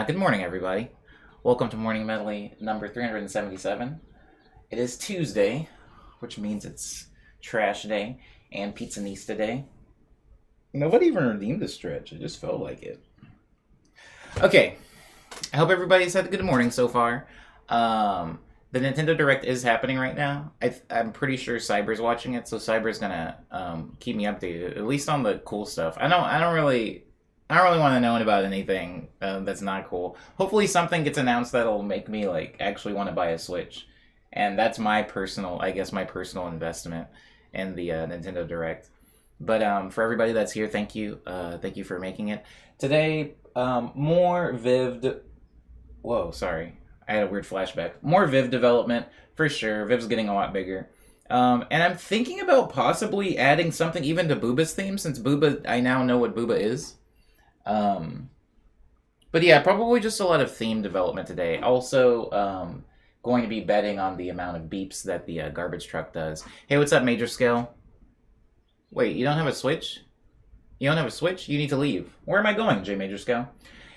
Good morning, everybody. Welcome to Morning Medley number 377. It is Tuesday, which means it's trash day and pizzanista day. Nobody even redeemed the stretch. It just felt like it. Okay, I hope everybody's had a good morning so far. The Nintendo Direct is happening right now. I'm pretty sure Cyber's watching it, so Cyber's gonna keep me updated, at least on the cool stuff. I don't really want to know about anything that's not cool. Hopefully something gets announced that'll make me actually want to buy a Switch. And that's my personal investment in the Nintendo Direct. But for everybody that's here, thank you. Thank you for making it. Today, more Viv... Whoa, sorry. I had a weird flashback. More Viv development, for sure. Viv's getting a lot bigger. And I'm thinking about possibly adding something even to Booba's theme, since Booba, I now know what Booba is. But yeah, probably just a lot of theme development today. Also, going to be betting on the amount of beeps that the garbage truck does. Hey, what's up, Major Scale? Wait, you don't have a Switch? You don't have a Switch? You need to leave. Where am I going, J Major Scale?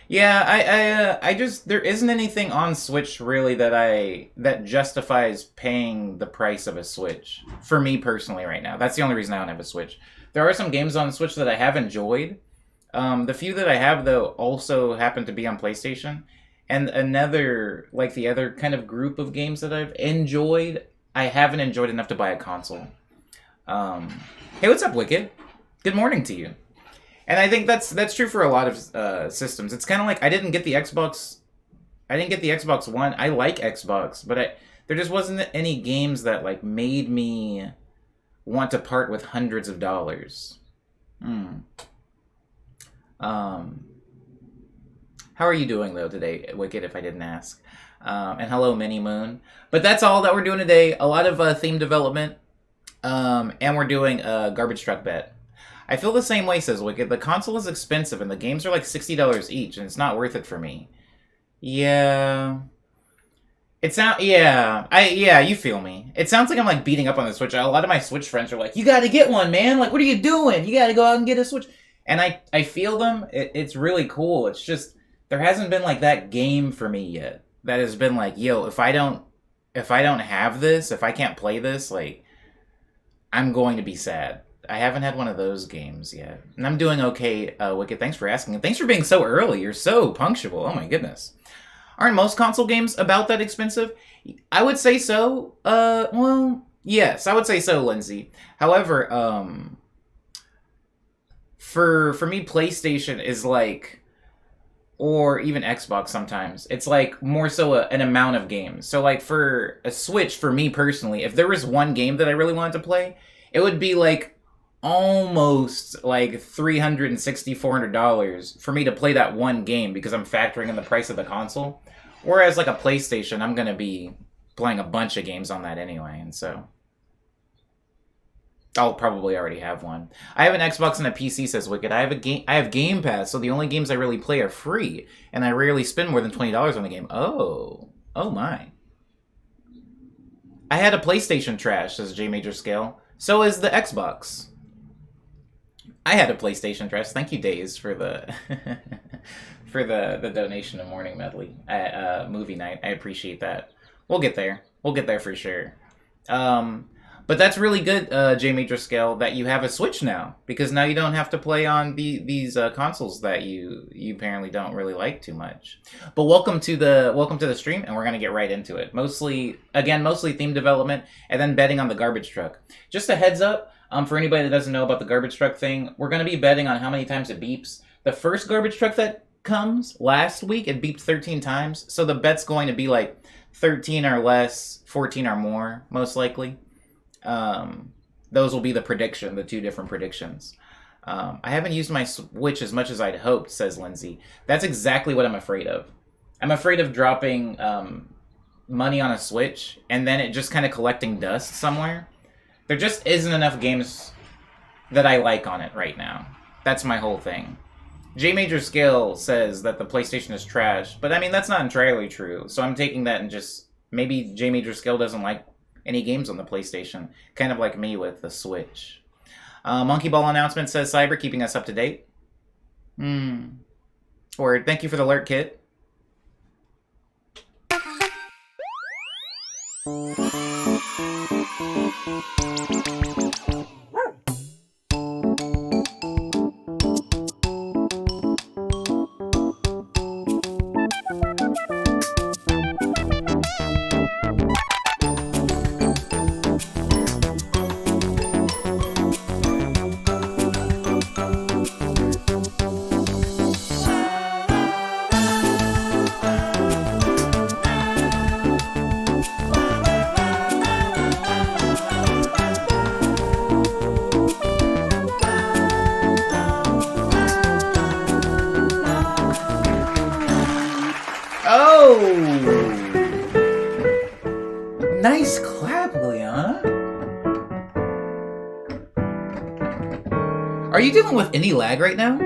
Yeah, I just, there isn't anything on Switch really that justifies paying the price of a Switch. For me personally right now. That's the only reason I don't have a Switch. There are some games on Switch that I have enjoyed. The few that I have, though, also happen to be on PlayStation. And the other kind of group of games that I've enjoyed, I haven't enjoyed enough to buy a console. Hey, what's up, Wicked? Good morning to you. And I think that's true for a lot of systems. It's kind of like I didn't get the Xbox One. I like Xbox, but there just wasn't any games that made me want to part with hundreds of dollars. How are you doing, though, today, Wicked, if I didn't ask? And hello, Mini Moon. But that's all that we're doing today. A lot of theme development. And we're doing a garbage truck bet. I feel the same way, says Wicked. The console is expensive, and the games are like $60 each, and it's not worth it for me. Yeah. Yeah, you feel me. It sounds like I'm beating up on the Switch. A lot of my Switch friends are like, you gotta get one, man. What are you doing? You gotta go out and get a Switch. And I feel them. It's really cool. It's just there hasn't been that game for me yet. That has been yo, if I don't have this, if I can't play this, I'm going to be sad. I haven't had one of those games yet. And I'm doing okay, Wicked. Thanks for asking. And thanks for being so early. You're so punctual. Oh my goodness. Aren't most console games about that expensive? I would say so. Well, yes, I would say so, Lindsay. However, For me, PlayStation is or even Xbox sometimes, it's more so an amount of games. So for a Switch, for me personally, if there was one game that I really wanted to play, it would be almost $360, $400 for me to play that one game because I'm factoring in the price of the console. Whereas a PlayStation, I'm going to be playing a bunch of games on that anyway, and so I'll probably already have one. I have an Xbox and a PC, says Wicked. I have Game Pass, so the only games I really play are free, and I rarely spend more than $20 on the game. Oh my. I had a PlayStation trash, says J Major Scale. So is the Xbox. I had a PlayStation trash. Thank you, Days, for the for the donation of Morning Medley movie night. I appreciate that. We'll get there. We'll get there for sure. But that's really good, J Major Scale, that you have a Switch now, because now you don't have to play on these consoles that you apparently don't really like too much. But welcome to the stream, and we're gonna get right into it. Mostly theme development, and then betting on the garbage truck. Just a heads up, for anybody that doesn't know about the garbage truck thing, we're gonna be betting on how many times it beeps. The first garbage truck that comes last week, it beeped 13 times, so the bet's going to be 13 or less, 14 or more, most likely. Those will be the two different predictions. I haven't used my Switch as much as I'd hoped, says Lindsay. That's exactly what I'm afraid of. I'm afraid of dropping money on a Switch and then it just kind of collecting dust somewhere. There just isn't enough games that I like on it right now. That's my whole thing. J Major Scale says that the PlayStation is trash, but I mean, that's not entirely true. So I'm taking that and just, maybe J Major Scale doesn't like any games on the PlayStation, kind of like me with the Switch. Monkey Ball announcement, says Cyber, keeping us up to date. Or thank you for the alert, Kit. Nice clap, Liana. Are you dealing with any lag right now?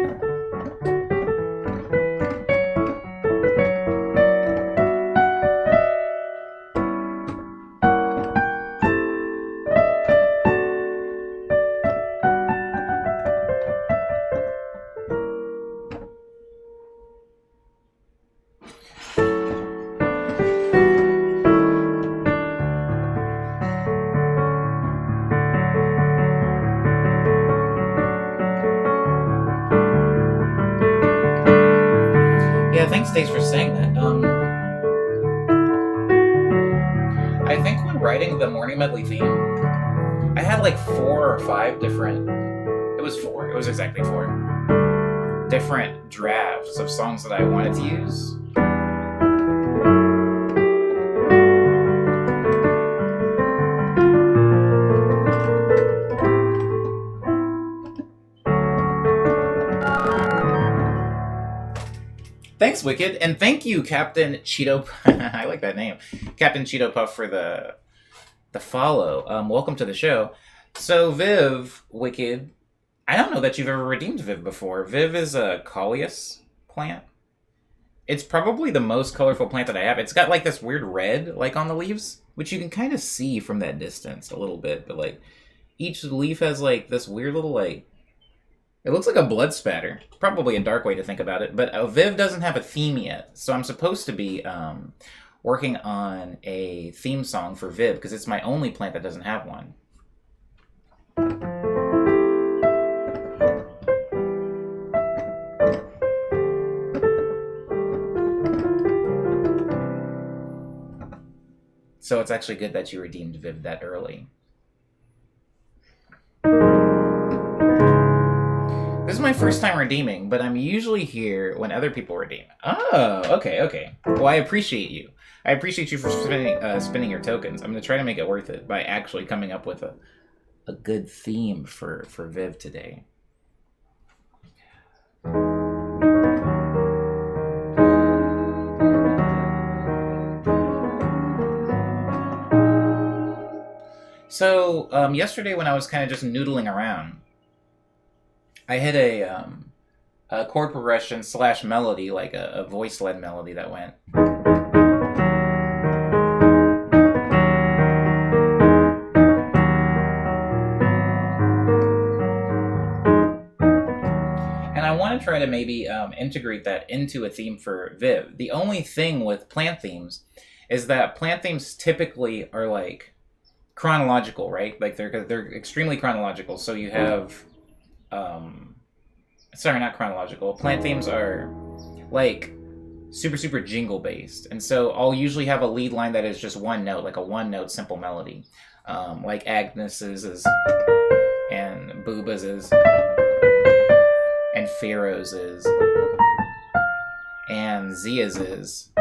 Yeah, thanks, Days, for saying that. I think when writing the Morning Medley theme, I had like 4 or 5 different. It was 4. It was exactly 4 different drafts of songs that I wanted to use. Thanks, Wicked, and thank you, Captain Cheeto. I like that name, Captain Cheeto Puff, for the follow. Welcome to the show. So, Viv, Wicked, I don't know that you've ever redeemed Viv before. Viv is a Coleus plant. It's probably the most colorful plant that I have. It's got like this weird red, like on the leaves, which you can kind of see from that distance a little bit. But like each leaf has like this weird little like. It looks like a blood spatter. Probably a dark way to think about it. But Viv doesn't have a theme yet. So I'm supposed to be working on a theme song for Viv because it's my only plant that doesn't have one. So it's actually good that you redeemed Viv that early. This is my first time redeeming, but I'm usually here when other people redeem. Oh, okay. Well, I appreciate you. I appreciate you for spending your tokens. I'm going to try to make it worth it by actually coming up with a good theme for Viv today. So, yesterday when I was kind of just noodling around, I hit a chord progression / melody, like a voice-led melody that went. And I want to try to maybe integrate that into a theme for Viv. The only thing with plant themes is that plant themes typically are like chronological, right? Like they're extremely chronological. So you have sorry, not chronological. Plant themes are like super jingle based, and so I'll usually have a lead line that is just one note, like a one note simple melody, like Agnes's is, and Booba's is, and Pharaoh's is, and Zia's is.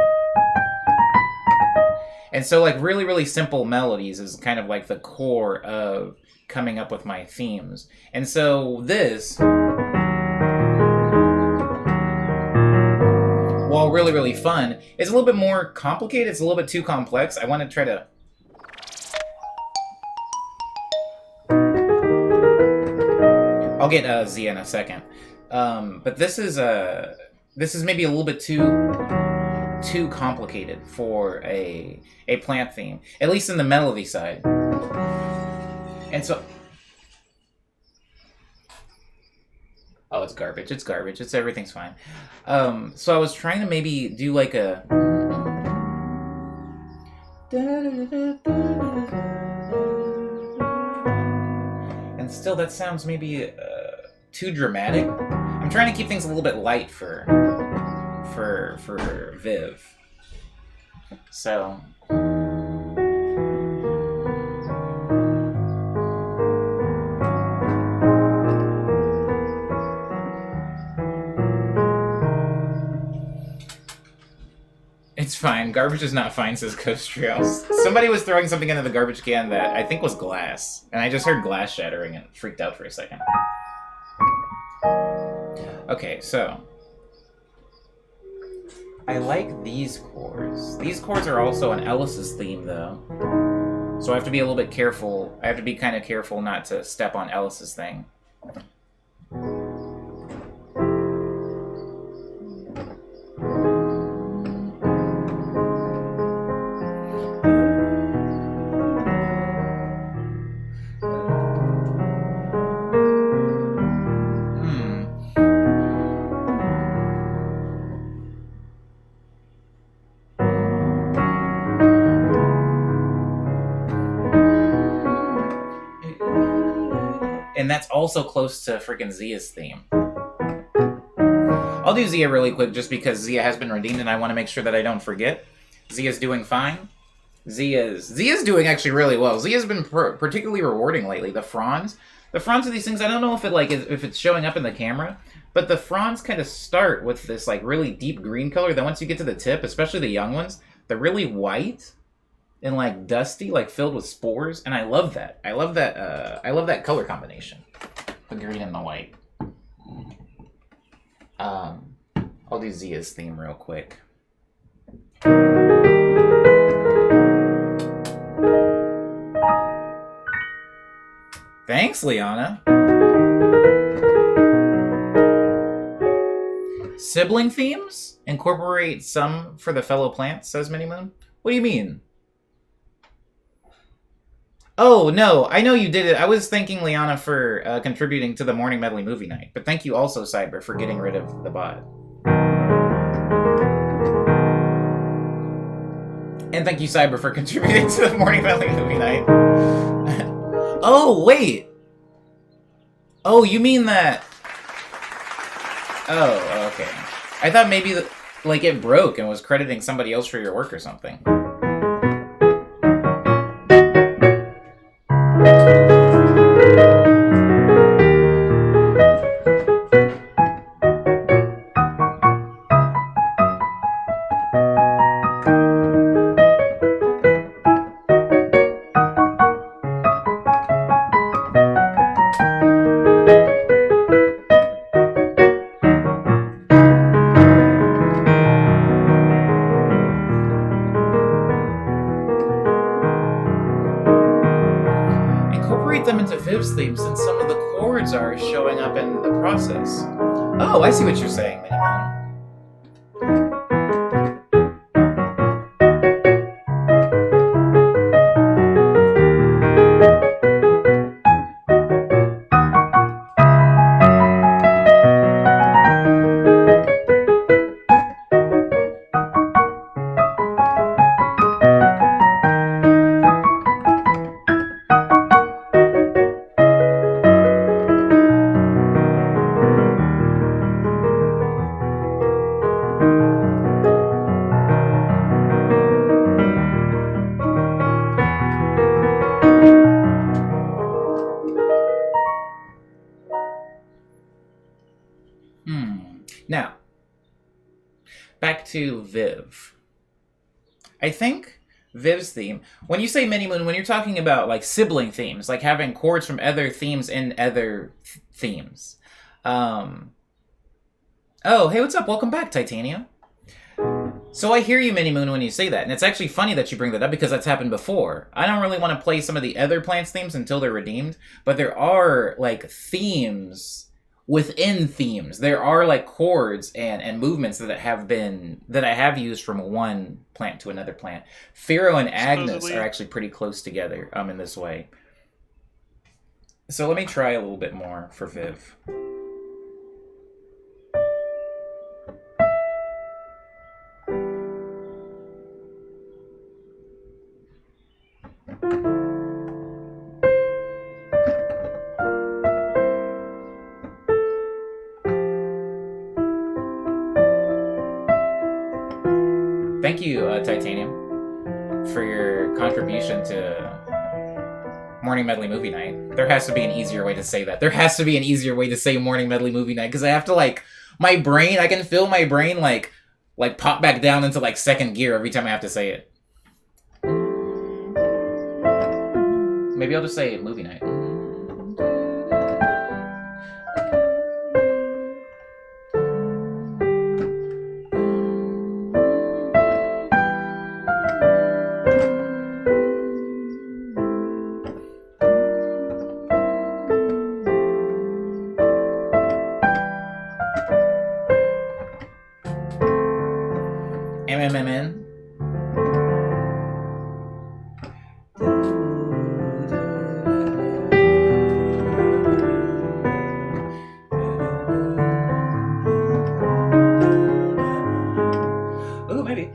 And so like really simple melodies is kind of like the core of coming up with my themes. And so this, while really fun, is a little bit more complicated. It's a little bit too complex. I want to try to... I'll get Zia in a second. But this is maybe a little bit too complicated for a plant theme, at least in the melody side. And so, oh, it's garbage. Everything's fine. So I was trying to maybe do like And still, that sounds maybe too dramatic. I'm trying to keep things a little bit light for Viv. So. It's fine. Garbage is not fine, says Ghost Trails. Somebody was throwing something into the garbage can that I think was glass. And I just heard glass shattering and freaked out for a second. Okay, so. I like these chords. These chords are also an Ellis's theme, though. So I have to be a little bit careful. I have to be kind of careful not to step on Ellis's thing. And that's also close to freaking Zia's theme. I'll do Zia really quick just because Zia has been redeemed and I want to make sure that I don't forget. Zia's doing fine. Zia's doing actually really well. Zia's been particularly rewarding lately. The fronds of these things, I don't know if if it's showing up in the camera, but the fronds kind of start with this like really deep green color. Then once you get to the tip, especially the young ones, they're really white and like dusty, like filled with spores, and I love that. I love that color combination, the green and the white. I'll do Zia's theme real quick. Thanks, Liana. Sibling themes? Incorporate some for the fellow plants, says Minnie Moon. What do you mean? Oh, no, I know you did it. I was thanking Liana for contributing to the Morning Medley movie night. But thank you also, Cyber, for getting rid of the bot. And thank you, Cyber, for contributing to the Morning Medley movie night. Oh, wait. Oh, you mean that... Oh, okay. I thought maybe, like, it broke and was crediting somebody else for your work or something. Theme since some of the chords are showing up in the process. Oh, I see what you're saying, Minnie Moon. Now, back to Viv. I think Viv's theme, when you say Minnie Moon, when you're talking about like sibling themes, like having chords from other themes in other themes. Oh, hey, what's up? Welcome back, Titania. So I hear you, Minnie Moon, when you say that, and it's actually funny that you bring that up because that's happened before. I don't really want to play some of the other Plants themes until they're redeemed, but there are like themes within themes. There are like chords and movements that I have used from one plant to another plant. Pharaoh and Agnes are actually pretty close together in this way. So let me try a little bit more for Viv. Thank you, Titanium, for your contribution to Morning Medley Movie Night. There has to be an easier way to say that. There has to be an easier way to say Morning Medley Movie Night, because I have to, like, my brain, I can feel my brain, like pop back down into, like, second gear every time I have to say it. Maybe I'll just say Movie Night. MMMN. Ooh, maybe.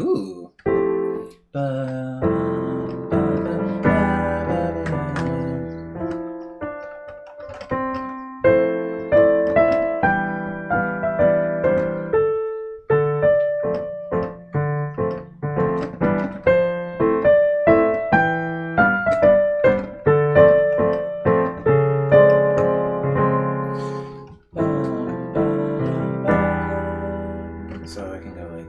Ooh. So I can go like.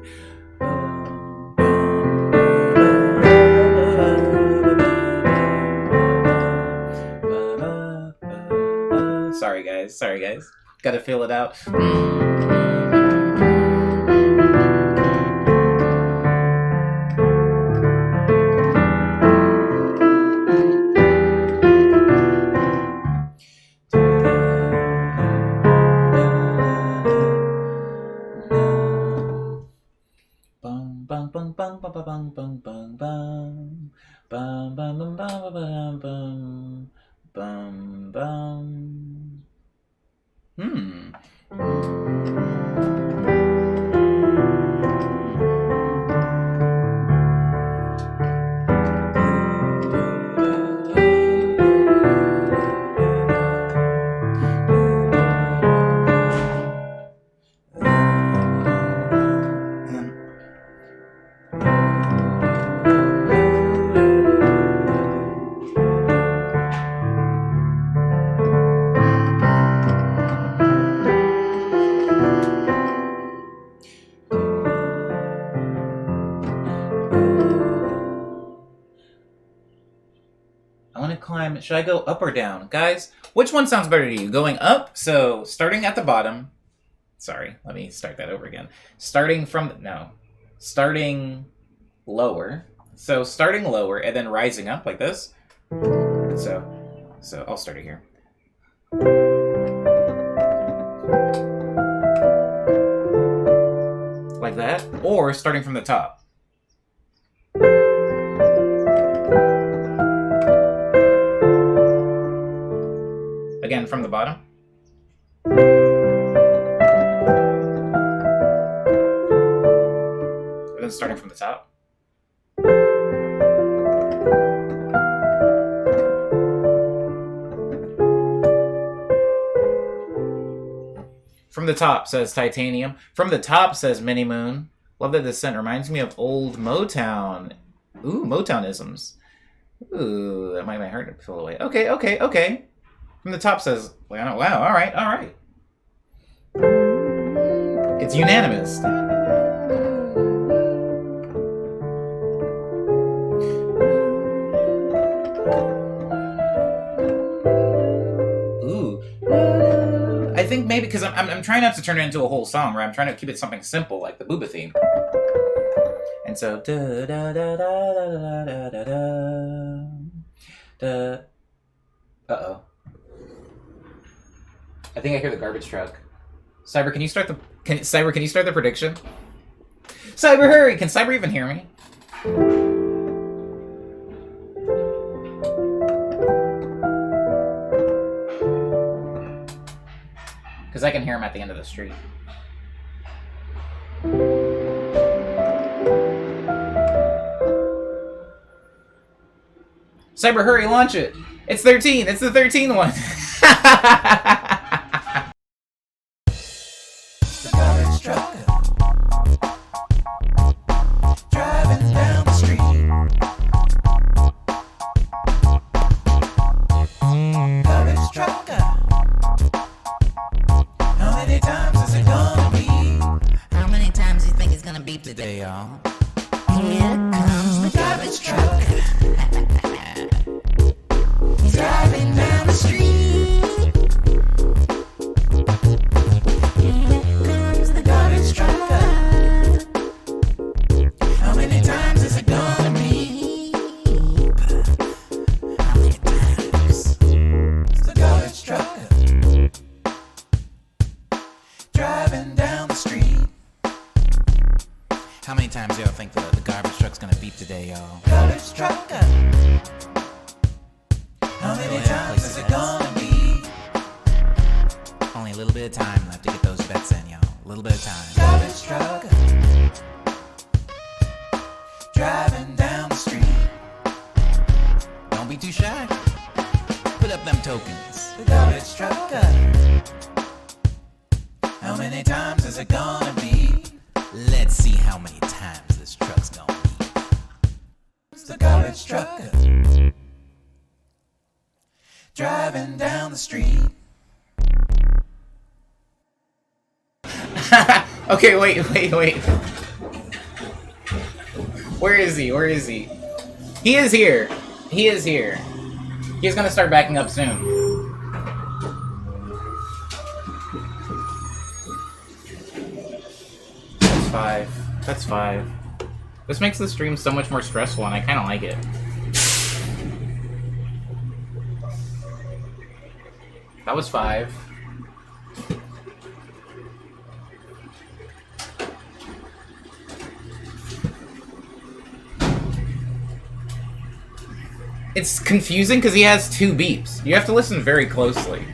Sorry guys. Gotta feel it out. I want to climb. Should I go up or down? Guys, which one sounds better to you? Going up? So, starting at the bottom. Sorry, let me start that over again. Starting lower. So, starting lower and then rising up like this. So I'll start it here. Like that. Or starting from the top. Again, from the bottom. And then starting from the top. From the top, says Titanium. From the top, says Mini Moon. Love that this scent reminds me of old Motown. Ooh, Motownisms. Ooh, that might hurt to pull away. Okay. From the top says, wow, all right. It's unanimous. Ooh. I think maybe because I'm trying not to turn it into a whole song, right? I'm trying to keep it something simple, like the Booba theme. And so da da da da da da da da. Uh-oh. I think I hear the garbage truck. Cyber, can you start the prediction? Cyber, hurry! Can Cyber even hear me? Because I can hear him at the end of the street. Cyber, hurry, launch it! It's 13! It's the 13th one! The garbage truck driving down the street. Garbage truck, how many times is it gonna beep? How many times do you think it's gonna beep today? Today, y'all. Here comes the Garbage truck driving down the street. Here comes the Garbage truck, how many times is it gonna beep? How many times? The garbage truck driving down the street. How many times y'all think the garbage truck's gonna beep today, y'all? Garbage truck, how many times is it gonna be? Only a little bit of time left to get those bets in, y'all. A little bit of time. Garbage truck driving down the street. Don't be too shy. Put up them tokens. The garbage truck, how many times is it gonna be? Let's see how many times this truck's gonna beep. The garbage truck driving down the street. Okay, wait. Where is he? He is here. He's gonna start backing up soon. That's five. This makes the stream so much more stressful, and I kind of like it. That was 5. It's confusing because he has 2 beeps. You have to listen very closely.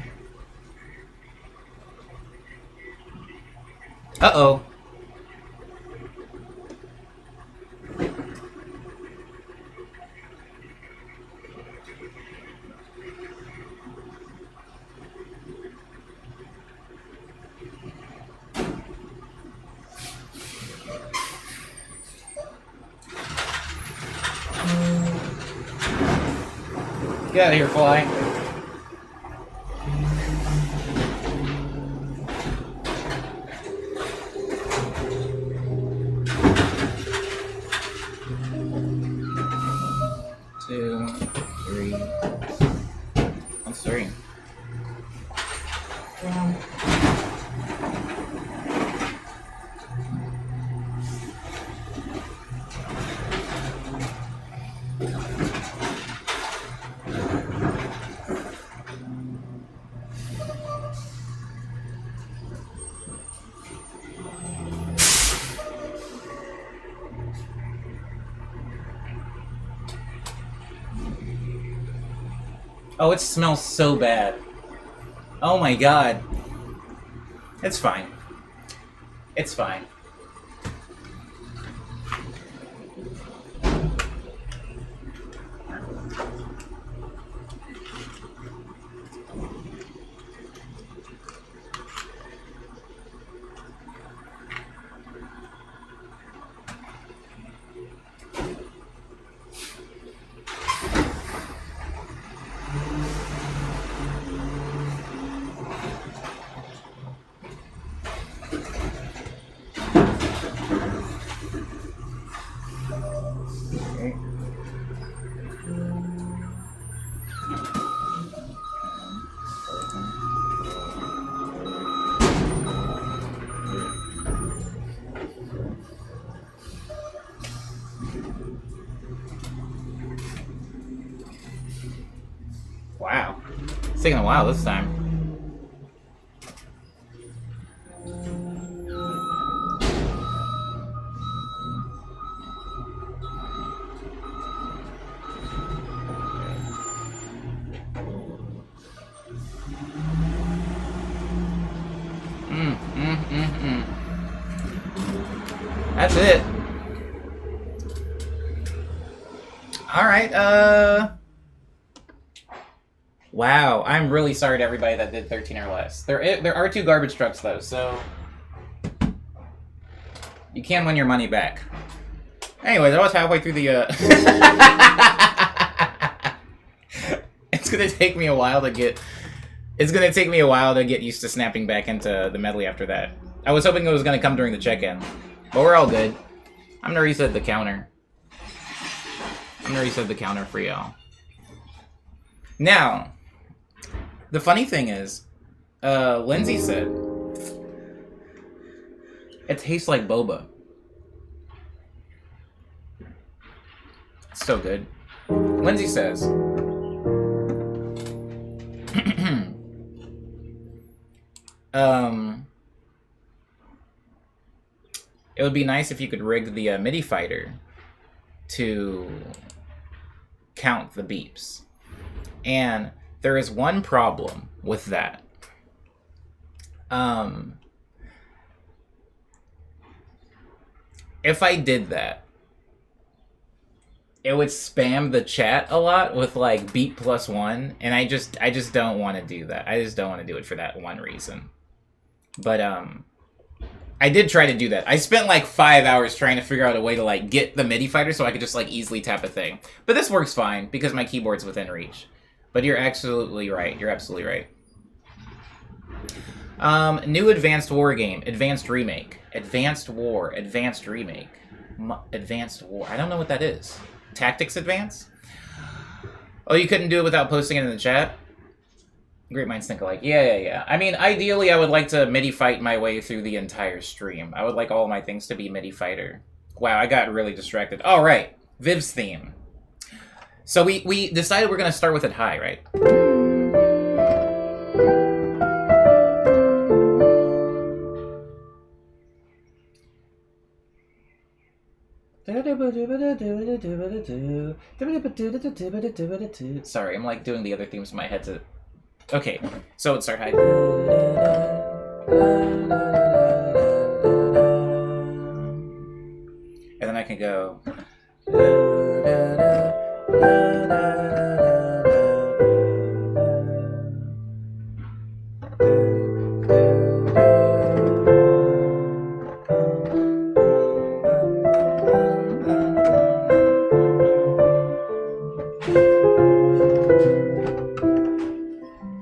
Uh-oh. Get out of here, fly. Two, 3. That's 3. Oh, it smells so bad. Oh my god. It's fine. It's fine. Wow. It's taking a while this time. That's it. Alright, Wow, I'm really sorry to everybody that did 13 or less. There are 2 garbage trucks though, so you can win your money back. Anyways, I was halfway through the It's gonna take me a while to get used to snapping back into the medley after that. I was hoping it was gonna come during the check-in, but we're all good. I'm gonna reset the counter. For y'all. Now, the funny thing is, Lindsay said, it tastes like boba. It's so good. Lindsay says, it would be nice if you could rig the MIDI fighter to count the beeps. And there is one problem with that. If I did that, it would spam the chat a lot with like beat +1, and I just don't want to do that. I just don't want to do it for that one reason. But I did try to do that. I spent like 5 hours trying to figure out a way to like get the MIDI fighter so I could just like easily tap a thing. But this works fine because my keyboard's within reach. But you're absolutely right. You're absolutely right. New Advanced War game. Advanced Remake. Advanced War. Advanced Remake. Advanced War. I don't know what that is. Tactics Advance? Oh, you couldn't do it without posting it in the chat? Great minds think alike. Yeah. I mean, ideally, I would like to MIDI fight my way through the entire stream. I would like all my things to be MIDI fighter. Wow, I got really distracted. All right. Viv's theme. So we decided we're going to start with it high, right? Sorry, I'm like doing the other themes in my head to... Okay, so let's start high. And then I can go...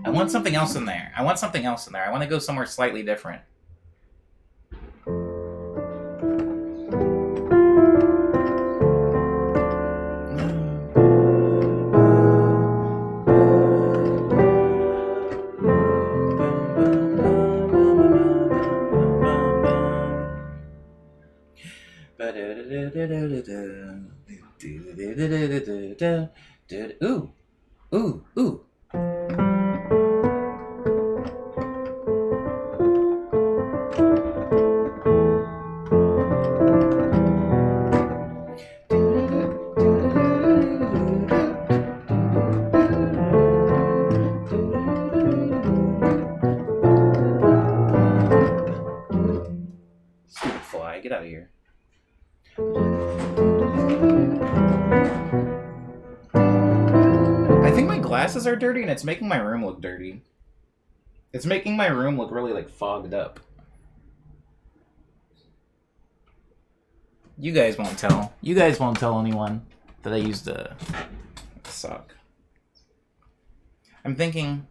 I want something else in there. I want to go somewhere slightly different. Ooh. Stupid fly, get out of here. I think my glasses are dirty and it's making my room look dirty. It's making my room look really like fogged up. You guys won't tell. You guys won't tell anyone that I used a sock. I'm thinking.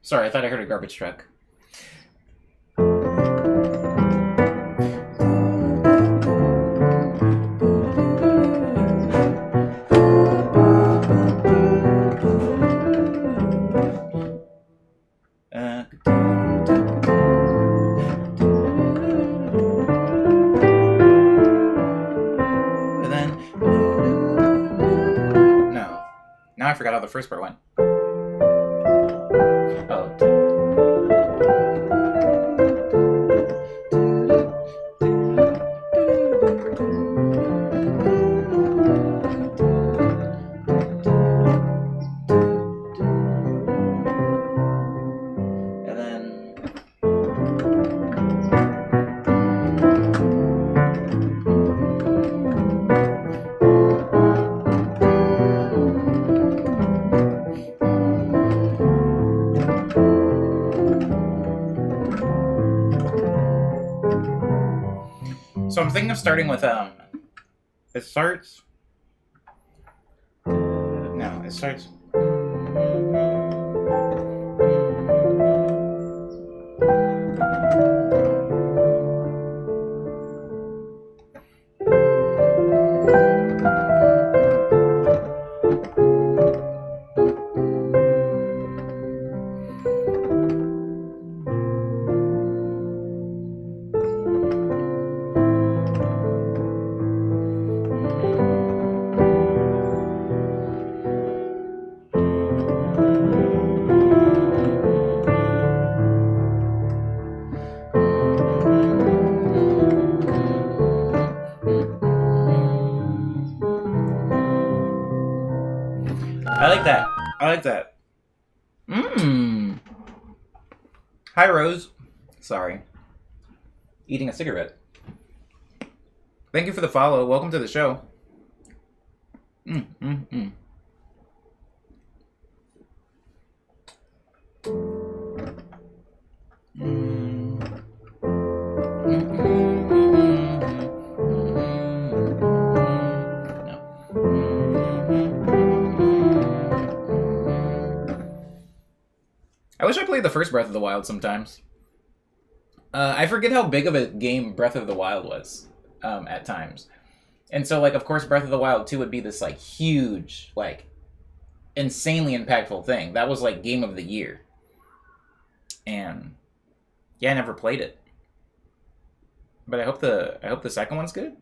Sorry, I thought I heard a garbage truck. And then... No. Now I forgot how the first part went. Oh. So I'm thinking of starting with it starts. No, it starts. I like that. I like that. Mmm. Hi, Rose. Sorry. Eating a cigarette. Thank you for the follow. Welcome to the show. Mm. I wish I played the first Breath of the Wild sometimes. I forget how big of a game Breath of the Wild was at times. And so, like, of course, Breath of the Wild 2 would be this, like, huge, like, insanely impactful thing. That was, like, Game of the Year. And, yeah, I never played it. But I hope the second one's good.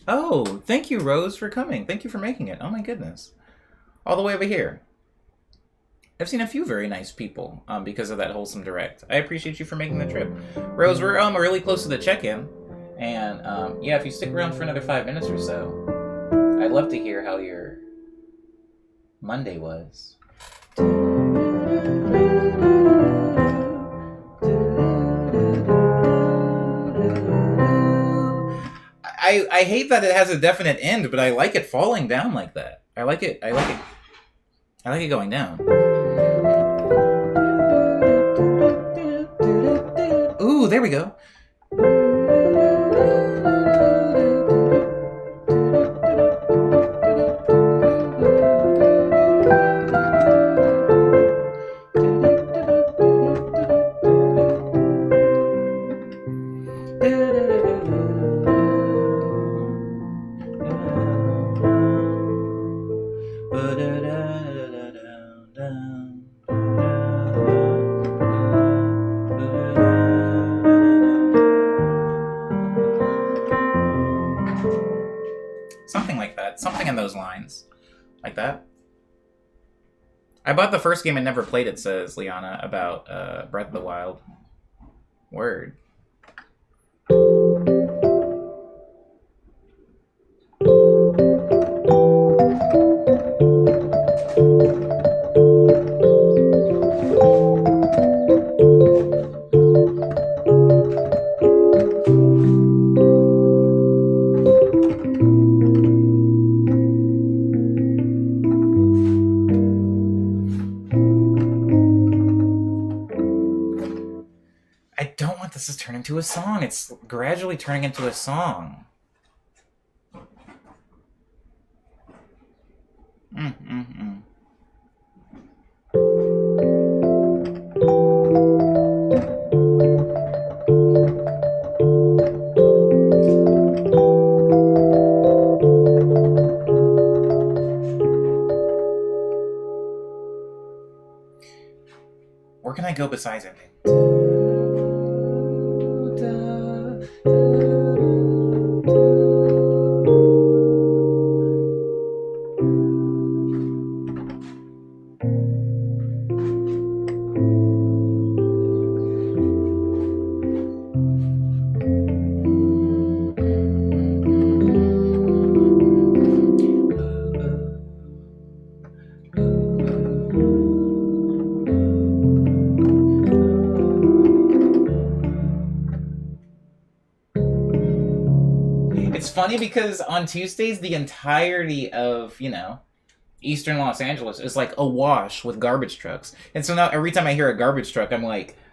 Oh, thank you, Rose, for coming. Thank you for making it. Oh, my goodness. All the way over here. I've seen a few very nice people because of that wholesome direct. I appreciate you for making the trip. Rose, we're really close to the check-in. And, yeah, if you stick around for another 5 minutes or so, I'd love to hear how your Monday was. I hate that it has a definite end, but I like it falling down like that. I like it going down. Ooh, there we go. Something like that. Something in those lines. Like that. I bought the first game and never played it, says Liana, about Breath of the Wild. Word. This is turning into a song. It's gradually turning into a song. Where can I go besides it? It's funny because on Tuesdays, the entirety of, Eastern Los Angeles is like awash with garbage trucks. And so now every time I hear a garbage truck, I'm like,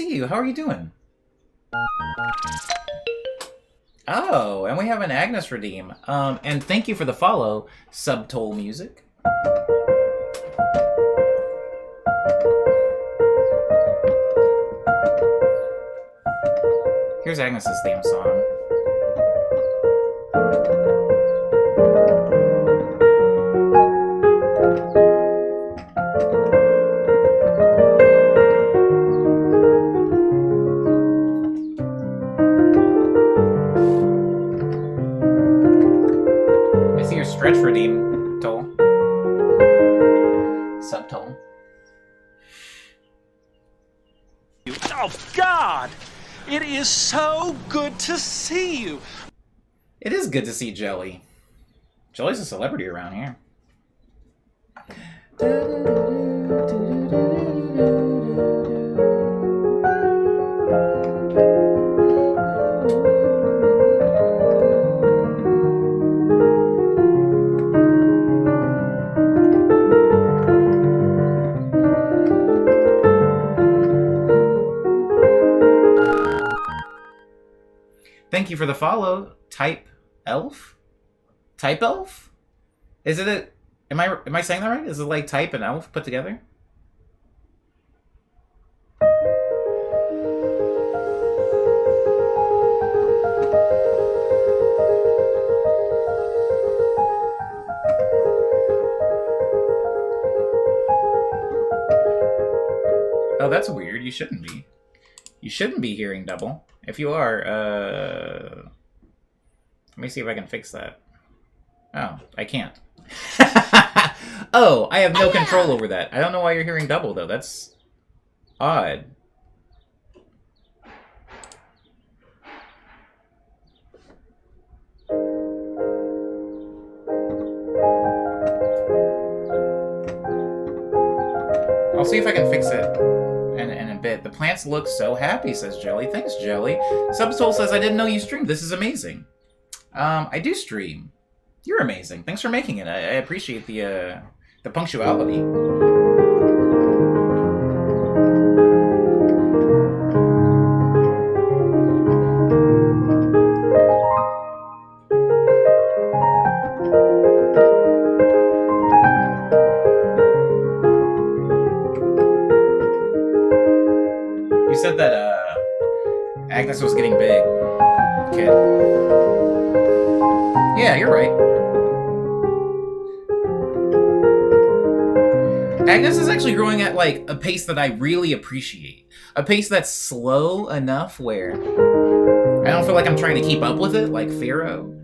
see you. How are you doing? Oh, and we have an Agnes redeem. And thank you for the follow, Subtoll Music. Here's Agnes's theme song. I see your stretch redeem, Toll. Subtoll. Oh, God! It is so good to see you! It is good to see Jelly. Jelly's a celebrity around here. Thank you for the follow, Type Elf? Type Elf? Is it a... Am I saying that right? Is it like Type and Elf put together? Oh, that's weird. You shouldn't be. You shouldn't be hearing double. If you are, let me see if I can fix that. Oh, I can't. Oh, I have no control over that. I don't know why you're hearing double, though. That's odd. I'll see if I can fix it in a bit. The plants look so happy, says Jelly. Thanks, Jelly. Subsoul says, I didn't know you streamed. This is amazing. I do stream. You're amazing. Thanks for making it. I appreciate the punctuality. You said that Agnes was getting big, kid. Yeah, you're right. Agnes is actually growing at like a pace that I really appreciate. A pace that's slow enough where I don't feel like I'm trying to keep up with it like Pharaoh.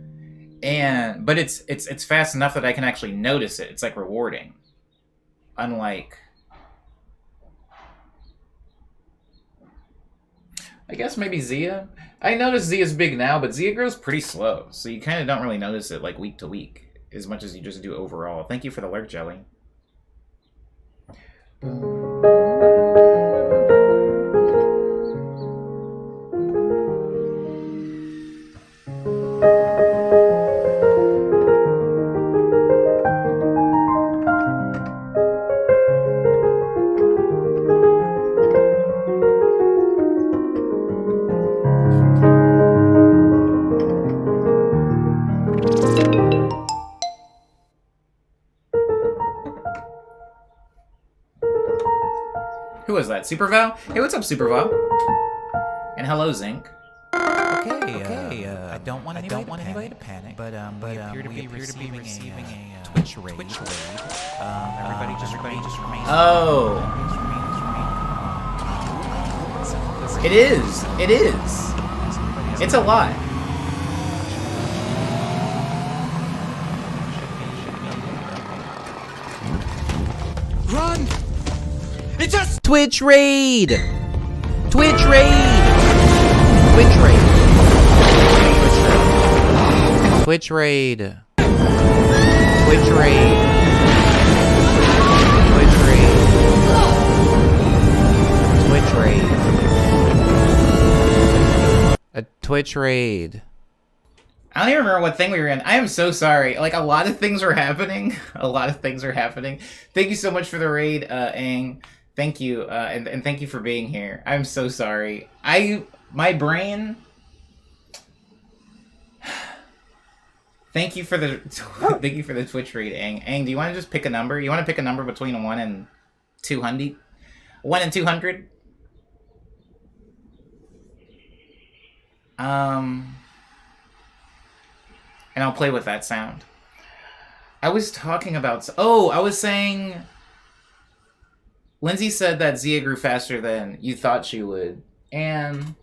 But it's fast enough that I can actually notice it. It's like rewarding. Unlike, I guess maybe Zia. I notice Zia's big now, but Zia grows pretty slow, so you kind of don't really notice it like week to week as much as you just do overall. Thank you for the lurk, Jelly. Who was that? Super Val? Hey, what's up, Super Val? And hello, Zinc. Okay, I don't want anybody to panic, but we appear to be receiving a Twitch raid. Everybody just remain. Oh. It is. It is. It's a lot. Run! It just... Twitch raid! Twitch raid! Twitch raid! Twitch raid! Twitch raid! Twitch raid! Twitch raid! A Twitch raid. I don't even remember what thing we were in. I am so sorry. Like, a lot of things were happening. A lot of things are happening. Thank you so much for the raid, Aang. Thank you, and thank you for being here. I'm so sorry. My brain. Thank you for the thank you for the Twitch read, Ang. Ang, do you want to just pick a number? You want to pick a number between 1 and 200? 1 and 200? And I'll play with that sound. I was talking about... Oh, I was saying... Lindsay said that Zia grew faster than you thought she would. And...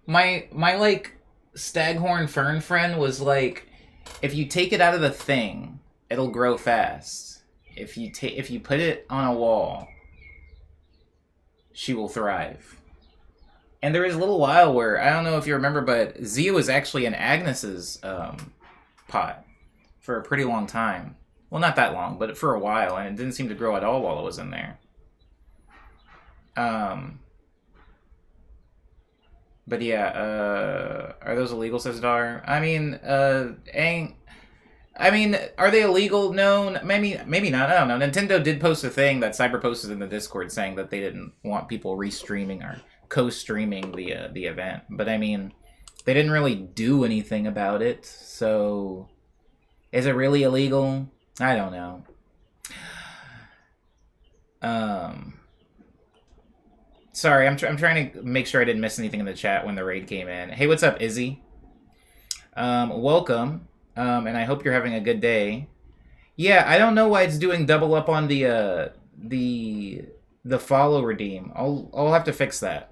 My like, staghorn fern friend was like, if you take it out of the thing, it'll grow fast. If you put it on a wall, she will thrive. And there was a little while where, I don't know if you remember, but Zia was actually in Agnes's pot for a pretty long time. Well, not that long, but for a while, and it didn't seem to grow at all while it was in there. But yeah, are those illegal, says Dar? I mean, are they illegal? No, maybe not. I don't know. Nintendo did post a thing that Cyber posted in the Discord saying that they didn't want people restreaming or co-streaming the event. But I mean, they didn't really do anything about it. So, is it really illegal? I don't know. Sorry, I'm trying to make sure I didn't miss anything in the chat when the raid came in. Hey, what's up, Izzy? Welcome. And I hope you're having a good day. Yeah, I don't know why it's doing double up on the follow redeem. I'll have to fix that.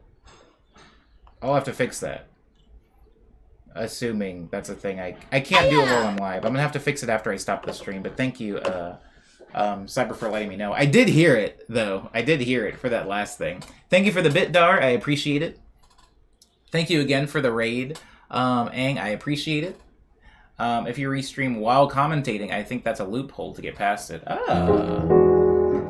I'll have to fix that. Assuming that's a thing. I can't do it while I'm live. I'm gonna have to fix it after I stop the stream. But thank you, Cyber, for letting me know. I did hear it though. I did hear it for that last thing. Thank you for the bit, Dar. I appreciate it. Thank you again for the raid, Ang. I appreciate it. If you restream while commentating, I think that's a loophole to get past it.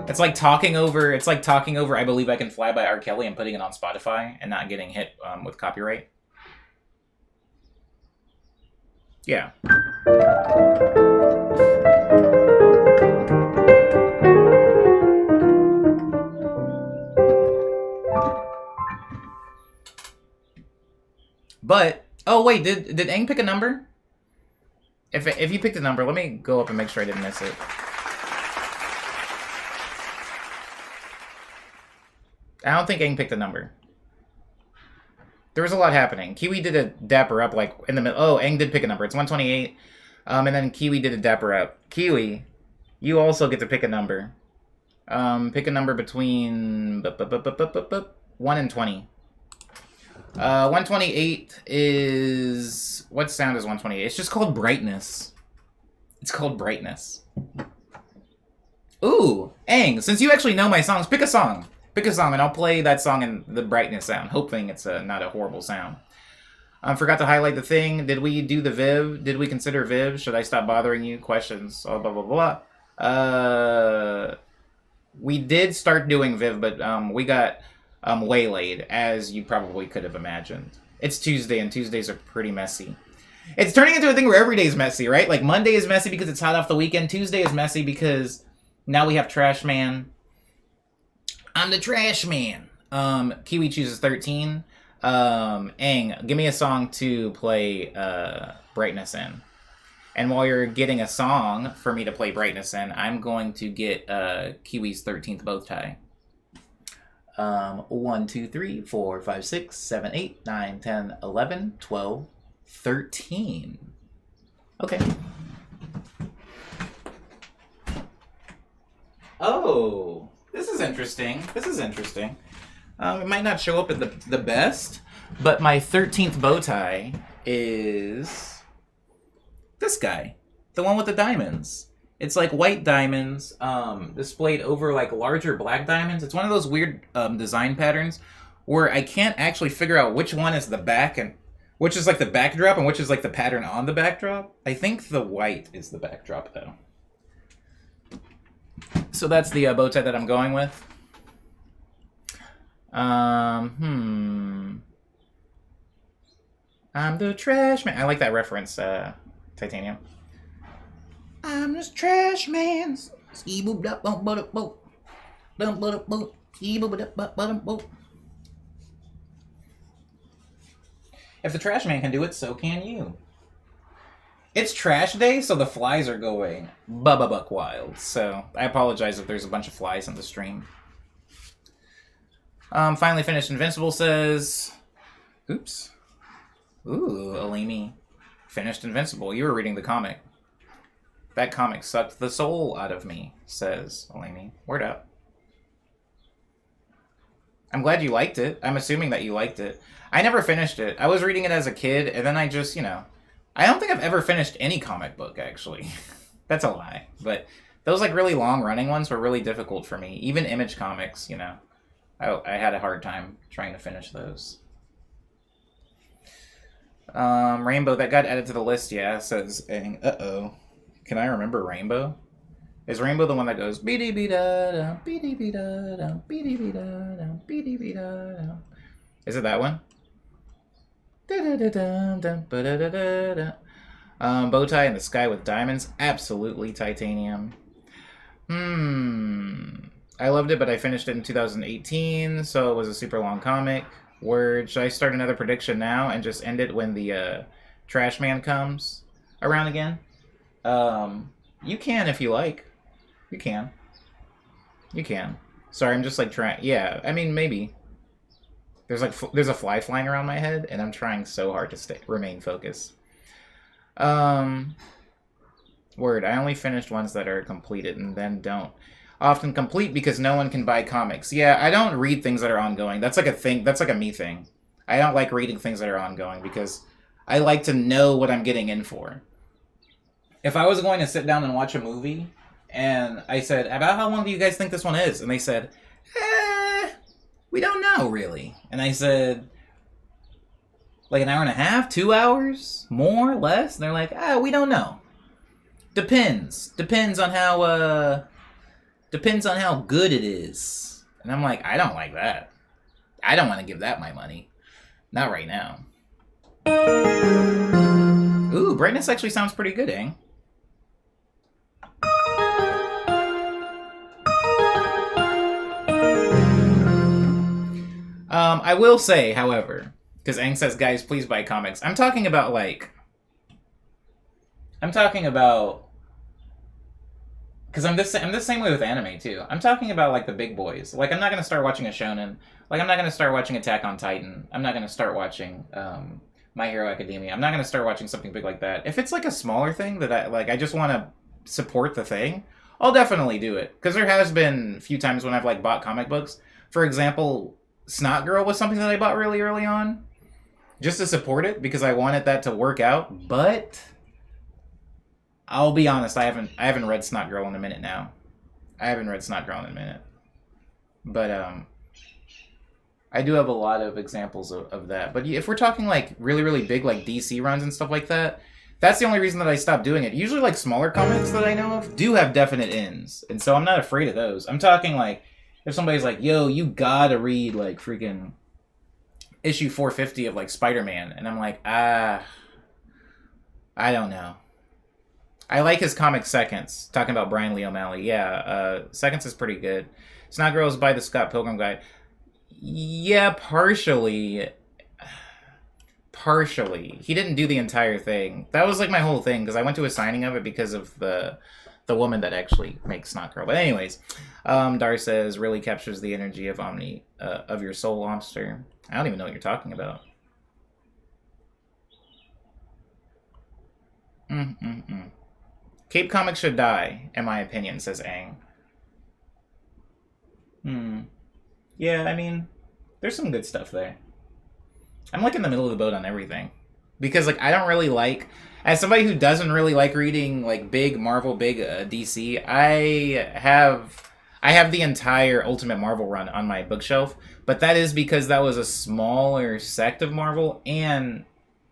It's like talking over. It's like talking over "I Believe I Can Fly" by R. Kelly and putting it on Spotify and not getting hit with copyright. Yeah. But oh wait, did Aang pick a number? If you picked a number, let me go up and make sure I didn't miss it. I don't think Aang picked a number. There was a lot happening. Kiwi did a dapper up like in the middle. Oh, Aang did pick a number. It's 128. And then Kiwi did a dapper up. Kiwi, you also get to pick a number. Pick a number between 1 and 20. 128 is... What sound is 128? It's just called brightness. It's called brightness. Ooh, Aang, since you actually know my songs, pick a song. Pick a song, and I'll play that song in the brightness sound, hoping it's not a horrible sound. Forgot to highlight the thing. Did we do the Viv? Did we consider Viv? Should I stop bothering you? Questions. Blah, blah, blah, blah. We did start doing Viv, but we got waylaid, as you probably could have imagined. It's Tuesday, and Tuesdays are pretty messy. It's turning into a thing where every day is messy, right? Like, Monday is messy because it's hot off the weekend. Tuesday is messy because now we have Trash Man. I'm the Trash Man. Kiwi chooses 13. Aang, give me a song to play Brightness in. And while you're getting a song for me to play Brightness in, I'm going to get Kiwi's 13th bow tie. 1, 2, 3, 4, 5, 6, 7, 8, 9, 10, 11, 12, 13. Okay. Oh, this is interesting. This is interesting. It might not show up at the best, but my 13th bow tie is this guy. The one with the diamonds. It's like white diamonds displayed over like larger black diamonds. It's one of those weird design patterns where I can't actually figure out which one is the back and which is like the backdrop and which is like the pattern on the backdrop. I think the white is the backdrop though. So that's the bow tie that I'm going with. I'm the Trash Man. I like that reference, Titanium. I'm just trash man. If the trash man can do it, so can you. It's trash day, so the flies are going bubba buck wild. So I apologize if there's a bunch of flies in the stream. Finally finished Invincible says... Oops. Ooh, Alimi. Finished Invincible. You were reading the comic. That comic sucked the soul out of me, says Alimi. Word up. I'm glad you liked it. I'm assuming that you liked it. I never finished it. I was reading it as a kid, and then I just, you know... I don't think I've ever finished any comic book, actually. That's a lie. But those, like, really long-running ones were really difficult for me. Even Image Comics, you know. I had a hard time trying to finish those. Rainbow, that got added to the list, yeah, says, uh-oh. Can I remember Rainbow? Is Rainbow the one that goes, beady-bee-da-da, beady-bee-da-da, beady-bee-da-da, beady-bee-da-da? Is it that one? Bow tie in the sky with diamonds. Absolutely titanium. I loved it, but I finished it in 2018, so it was a super long comic. Word. Should I start another prediction now and just end it when the trash man comes around again? You can if you like. You can. You can. Sorry, I'm just like trying. Yeah, I mean, maybe. There's a fly flying around my head, and I'm trying so hard to remain focused. Word. I only finished ones that are completed and then don't. Often complete because no one can buy comics. Yeah, I don't read things that are ongoing. That's like a thing. That's like a me thing. I don't like reading things that are ongoing because I like to know what I'm getting in for. If I was going to sit down and watch a movie, and I said, about how long do you guys think this one is? And they said, we don't know, really. And I said, like an hour and a half, 2 hours, more, less? And they're like, we don't know. Depends. Depends on how good it is. And I'm like, I don't like that. I don't want to give that my money. Not right now. Ooh, brightness actually sounds pretty good, eh? I will say, however, because Aang says, guys, please buy comics. I'm talking about, because I'm the same way with anime, too. I'm talking about, like, the big boys. Like, I'm not going to start watching a shonen. Like, I'm not going to start watching Attack on Titan. I'm not going to start watching My Hero Academia. I'm not going to start watching something big like that. If it's, like, a smaller thing that I just want to support the thing, I'll definitely do it. Because there has been a few times when I've, like, bought comic books. For example, Snot Girl was something that I bought really early on. Just to support it, because I wanted that to work out. But I'll be honest, I haven't read Snot Girl in a minute now. I haven't read Snot Girl in a minute. But I do have a lot of examples of that. But if we're talking like really, really big like DC runs and stuff like that, that's the only reason that I stopped doing it. Usually like smaller comics that I know of do have definite ends. And so I'm not afraid of those. I'm talking like, if somebody's like, yo, you gotta read like freaking issue 450 of like Spider-Man. And I'm like, I don't know. I like his comic Seconds. Talking about Brian Lee O'Malley. Yeah, Seconds is pretty good. Snot Girl is by the Scott Pilgrim guy. Yeah, partially. Partially. He didn't do the entire thing. That was like my whole thing, because I went to a signing of it because of the woman that actually makes Snot Girl. But anyways, Dar says, really captures the energy of of your soul lobster. I don't even know what you're talking about. Cape Comics should die, in my opinion, says Aang. Yeah, I mean, there's some good stuff there. I'm like in the middle of the boat on everything. Because like I don't really like, as somebody who doesn't really like reading like big Marvel, big DC, I have the entire Ultimate Marvel run on my bookshelf, but that is because that was a smaller sect of Marvel, and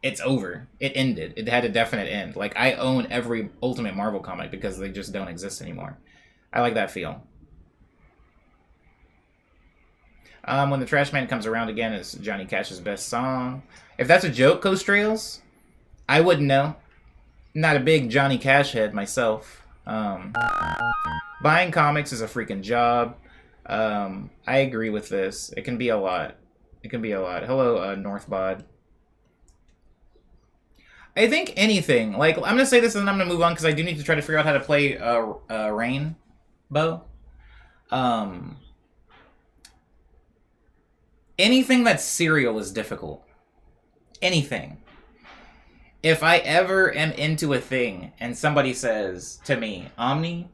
it's over. It ended. It had a definite end. Like, I own every Ultimate Marvel comic because they just don't exist anymore. I like that feel. When the Trash Man Comes Around Again is Johnny Cash's best song. If that's a joke, Coast Trails, I wouldn't know. Not a big Johnny Cash head myself. Buying comics is a freaking job. I agree with this. It can be a lot. It can be a lot. Hello, Northbod. I think anything, like, I'm going to say this and then I'm going to move on because I do need to try to figure out how to play Rainbow. Anything that's serial is difficult. Anything. If I ever am into a thing and somebody says to me, Omni,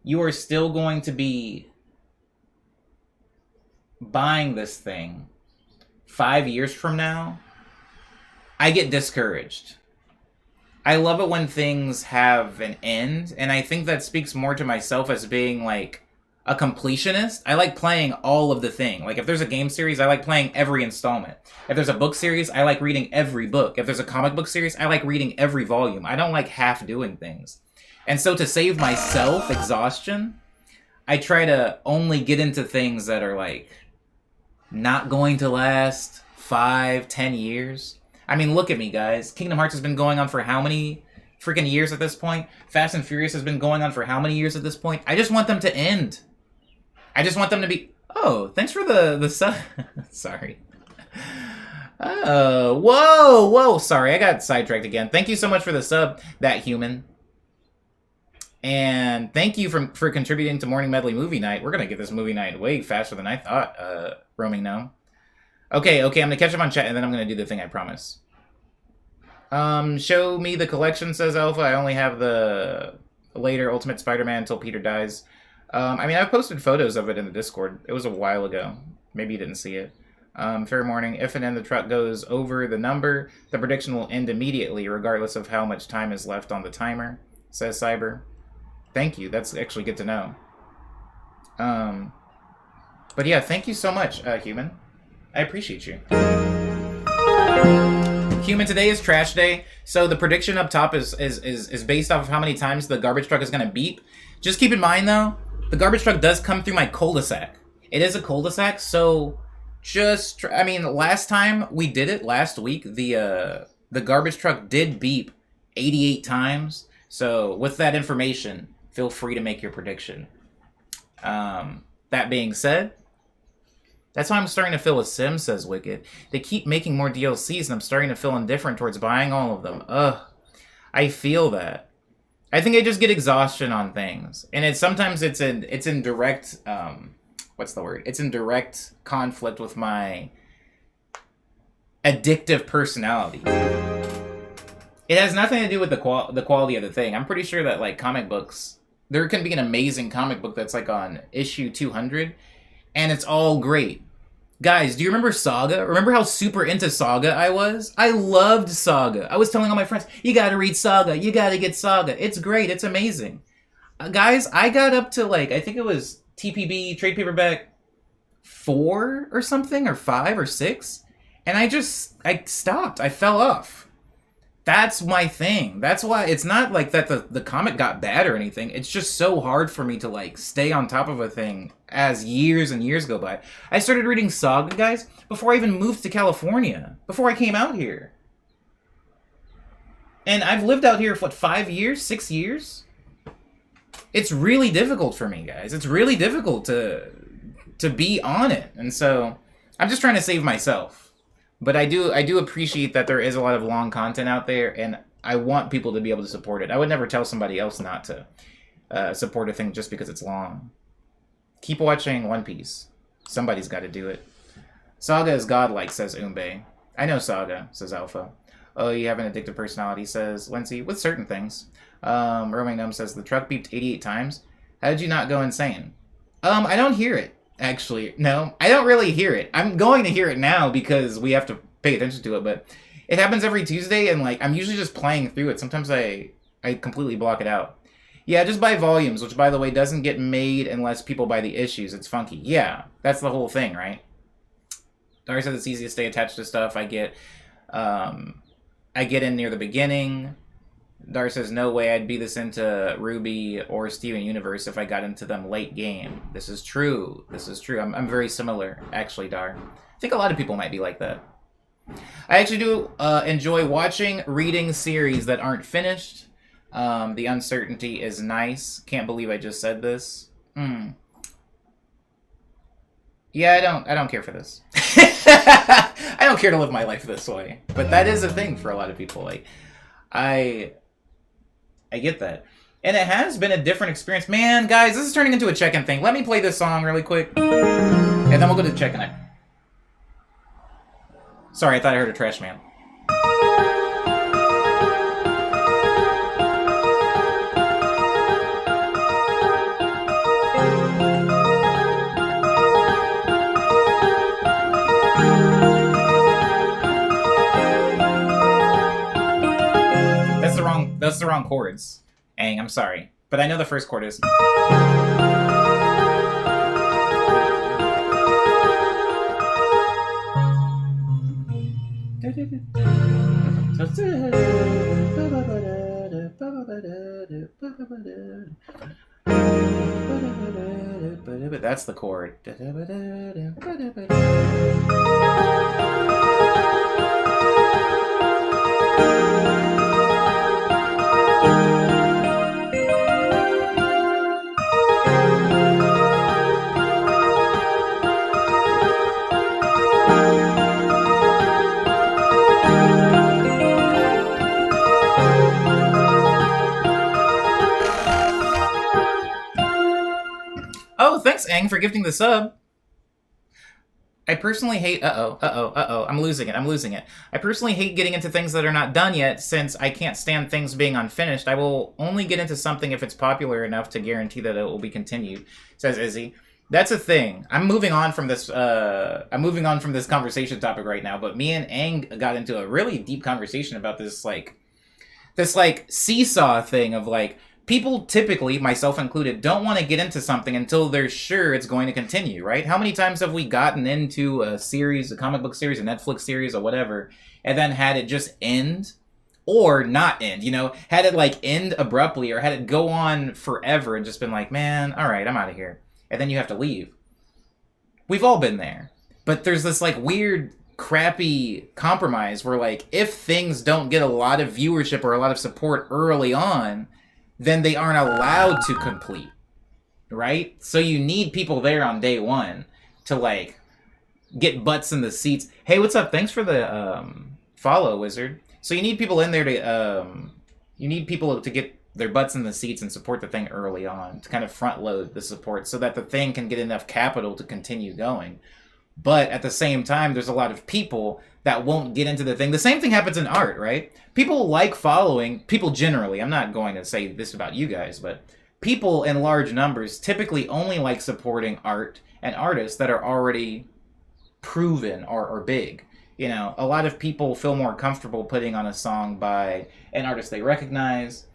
you are still going to be buying this thing 5 years from now, I get discouraged. I love it when things have an end, and I think that speaks more to myself as being, like, a completionist. I like playing all of the thing. Like, if there's a game series, I like playing every installment. If there's a book series, I like reading every book. If there's a comic book series, I like reading every volume. I don't like half doing things. And so to save myself exhaustion, I try to only get into things that are, like, not going to last 5-10 years. I mean, look at me, guys. Kingdom Hearts has been going on for how many freaking years at this point? Fast and Furious has been going on for how many years at this point? I just want them to end. I just want them to be... Oh, thanks for the sub... Sorry. Oh, whoa. Sorry, I got sidetracked again. Thank you so much for the sub, that human. And thank you for contributing to Morning Medley Movie Night. We're going to get this movie night way faster than I thought, Roaming Gnome. Okay, I'm going to catch up on chat, and then I'm going to do the thing I promise. Show me the collection, says Alpha. I only have the later Ultimate Spider-Man until Peter dies. I mean, I've posted photos of it in the Discord. It was a while ago. Maybe you didn't see it. Fair morning. If and then the truck goes over the number, the prediction will end immediately, regardless of how much time is left on the timer, says Cyber. Thank you. That's actually good to know. But yeah, thank you so much, Human. I appreciate you. Human, today is trash day, so the prediction up top is based off of how many times the garbage truck is going to beep. Just keep in mind, though, the garbage truck does come through my cul-de-sac. It is a cul-de-sac, so just... I mean, last time we did it, last week, the garbage truck did beep 88 times. So, with that information, feel free to make your prediction. That being said... That's why I'm starting to feel a sim, says Wicked. They keep making more DLCs, and I'm starting to feel indifferent towards buying all of them. Ugh. I feel that. I think I just get exhaustion on things. And sometimes it's in direct... what's the word? It's in direct conflict with my addictive personality. It has nothing to do with the quality of the thing. I'm pretty sure that, like, comic books... There can be an amazing comic book that's, like, on issue 200... And it's all great. Guys, do you remember Saga? Remember how super into Saga I was? I loved Saga. I was telling all my friends, you gotta read Saga. You gotta get Saga. It's great. It's amazing. Guys, I got up to, like, I think it was TPB, Trade Paperback 4 or something, or 5 or 6. And I stopped. I fell off. That's my thing. That's why it's not like that the comic got bad or anything. It's just so hard for me to, like, stay on top of a thing as years and years go by. I started reading Saga, guys, before I even moved to California. Before I came out here. And I've lived out here for, what, 5 years? 6 years? It's really difficult for me, guys. It's really difficult to be on it. And so, I'm just trying to save myself. But I do appreciate that there is a lot of long content out there, and I want people to be able to support it. I would never tell somebody else not to support a thing just because it's long. Keep watching One Piece. Somebody's got to do it. Saga is godlike, says Umbe. I know Saga, says Alpha. Oh, you have an addictive personality, says Lindsay, with certain things. Roaming Gnome says, the truck beeped 88 times. How did you not go insane? I don't hear it. Actually, no, I don't really hear it. I'm going to hear it now because we have to pay attention to it, but it happens every Tuesday, and, like, I'm usually just playing through it. Sometimes I completely block it out. Yeah, just buy volumes, which, by the way, doesn't get made unless people buy the issues. It's funky. Yeah, that's the whole thing, right? Dari says it's easy to stay attached to stuff. I get in near the beginning. Dar says, no way I'd be this into Ruby or Steven Universe if I got into them late game. This is true. This is true. I'm very similar, actually, Dar. I think a lot of people might be like that. I actually do enjoy watching, reading series that aren't finished. The uncertainty is nice. Can't believe I just said this. Yeah, I don't care for this. I don't care to live my life this way. But that is a thing for a lot of people. Like, I get that. And it has been a different experience. Man, guys, this is turning into a check-in thing. Let me play this song really quick. And then we'll go to the check-in. Sorry, I thought I heard a trash man. That's the wrong chords. Aang, I'm sorry. But I know the first chord is. That's the chord. Oh, thanks, Aang, for gifting the sub. I personally hate... I'm losing it. I personally hate getting into things that are not done yet, since I can't stand things being unfinished. I will only get into something if it's popular enough to guarantee that it will be continued, says Izzy. That's a thing. I'm moving on from this conversation topic right now, but me and Aang got into a really deep conversation about this seesaw thing of, like, people typically, myself included, don't want to get into something until they're sure it's going to continue, right? How many times have we gotten into a series, a comic book series, a Netflix series, or whatever, and then had it just end or not end, you know? Had it, like, end abruptly, or had it go on forever and just been like, man, all right, I'm out of here. And then you have to leave. We've all been there. But there's this, like, weird, crappy compromise where, like, if things don't get a lot of viewership or a lot of support early on, then they aren't allowed to complete, right? So you need people there on day one to, like, get butts in the seats. Hey, what's up? Thanks for the follow, Wizard. So you need people in there to, you need people to get their butts in the seats and support the thing early on, to kind of front load the support so that the thing can get enough capital to continue going. But at the same time, there's a lot of people that won't get into the thing. The same thing happens in art, right? People like following, people generally, I'm not going to say this about you guys, but people in large numbers typically only like supporting art and artists that are already proven or big. You know, a lot of people feel more comfortable putting on a song by an artist they recognize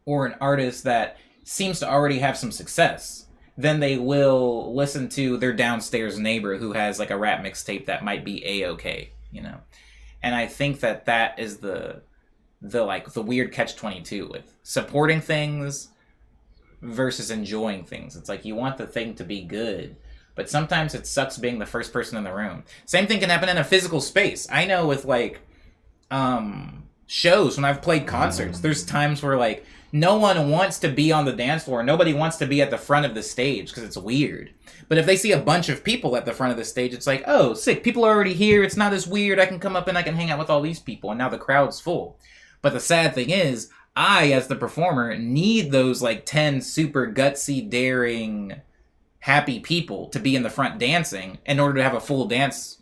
or an artist that seems to already have some success. Then they will listen to their downstairs neighbor who has, like, a rap mixtape that might be A-okay, you know? And I think that is the weird catch-22 with supporting things versus enjoying things. It's like, you want the thing to be good, but sometimes it sucks being the first person in the room. Same thing can happen in a physical space. I know with, like, shows, when I've played concerts, there's times where, like, no one wants to be on the dance floor. Nobody wants to be at the front of the stage because it's weird. But if they see a bunch of people at the front of the stage, it's like, oh, sick. People are already here. It's not as weird. I can come up and I can hang out with all these people. And now the crowd's full. But the sad thing is, I, as the performer, need those, like, 10 super gutsy, daring, happy people to be in the front dancing in order to have a full dance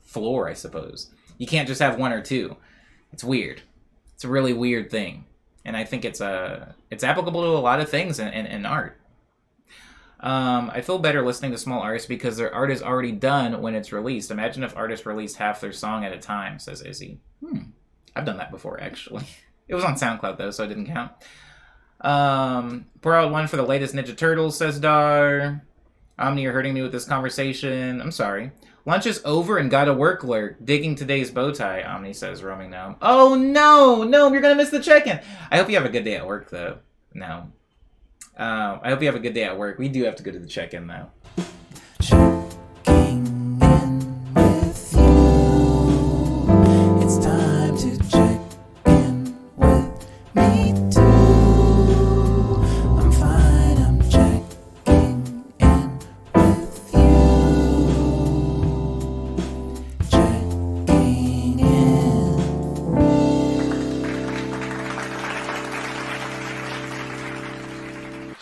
floor, I suppose. You can't just have one or two. It's weird. It's a really weird thing. And I think it's applicable to a lot of things in art. I feel better listening to small artists because their art is already done when it's released. Imagine if artists released half their song at a time, says Izzy. I've done that before, actually. It was on SoundCloud, though, so it didn't count. Pour out one for the latest Ninja Turtles, says Dar. Omni, you're hurting me with this conversation. I'm sorry. Lunch is over and got a work lurk. Digging today's bow tie, Omni says, roaming gnome. Oh, no! No, you're gonna miss the check-in! I hope you have a good day at work, though. No. I hope you have a good day at work. We do have to go to the check-in, though. Checking in with you. It's time to check in with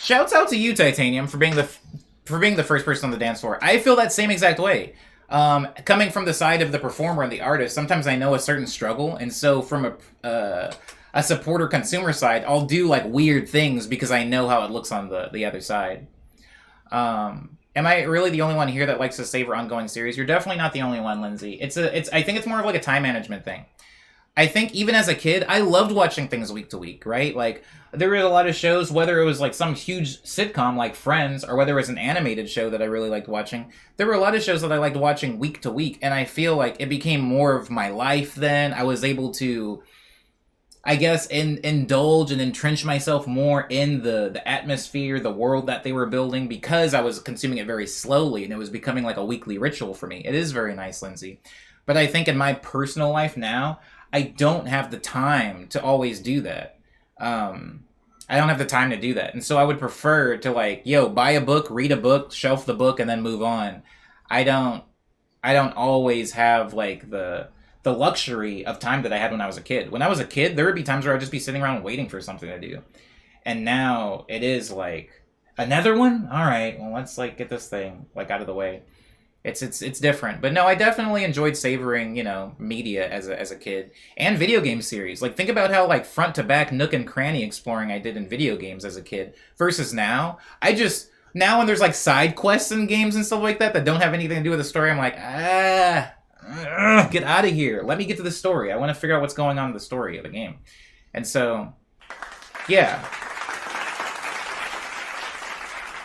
Shouts out to you, Titanium, for being the first person on the dance floor. I feel that same exact way. Coming from the side of the performer and the artist, sometimes I know a certain struggle, and so from a supporter consumer side, I'll do like weird things because I know how it looks on the other side. Am I really the only one here that likes to savor ongoing series? You're definitely not the only one, Lindsay. I think it's more of like a time management thing. I think even as a kid, I loved watching things week to week, right? Like, there were a lot of shows, whether it was like some huge sitcom like Friends, or whether it was an animated show that I really liked watching. There were a lot of shows that I liked watching week to week, and I feel like it became more of my life then. I was able to, I guess, indulge and entrench myself more in the atmosphere, the world that they were building, because I was consuming it very slowly, and it was becoming like a weekly ritual for me. It is very nice, Lindsay. But I think in my personal life now, I don't have the time to always do that. I don't have the time to do that. And so I would prefer to like, buy a book, read a book, shelf the book, and then move on. I don't always have like the luxury of time that I had when I was a kid. When I was a kid, there would be times where I'd just be sitting around waiting for something to do. And now it is like, another one? All right, well, let's like get this thing like out of the way. It's different. But no, I definitely enjoyed savoring, media as a kid. And video game series. Like, think about how, like, front to back nook and cranny exploring I did in video games as a kid. Versus now. Now when there's, like, side quests in games and stuff like that don't have anything to do with the story, I'm like, get out of here. Let me get to the story. I want to figure out what's going on in the story of the game. And so, yeah.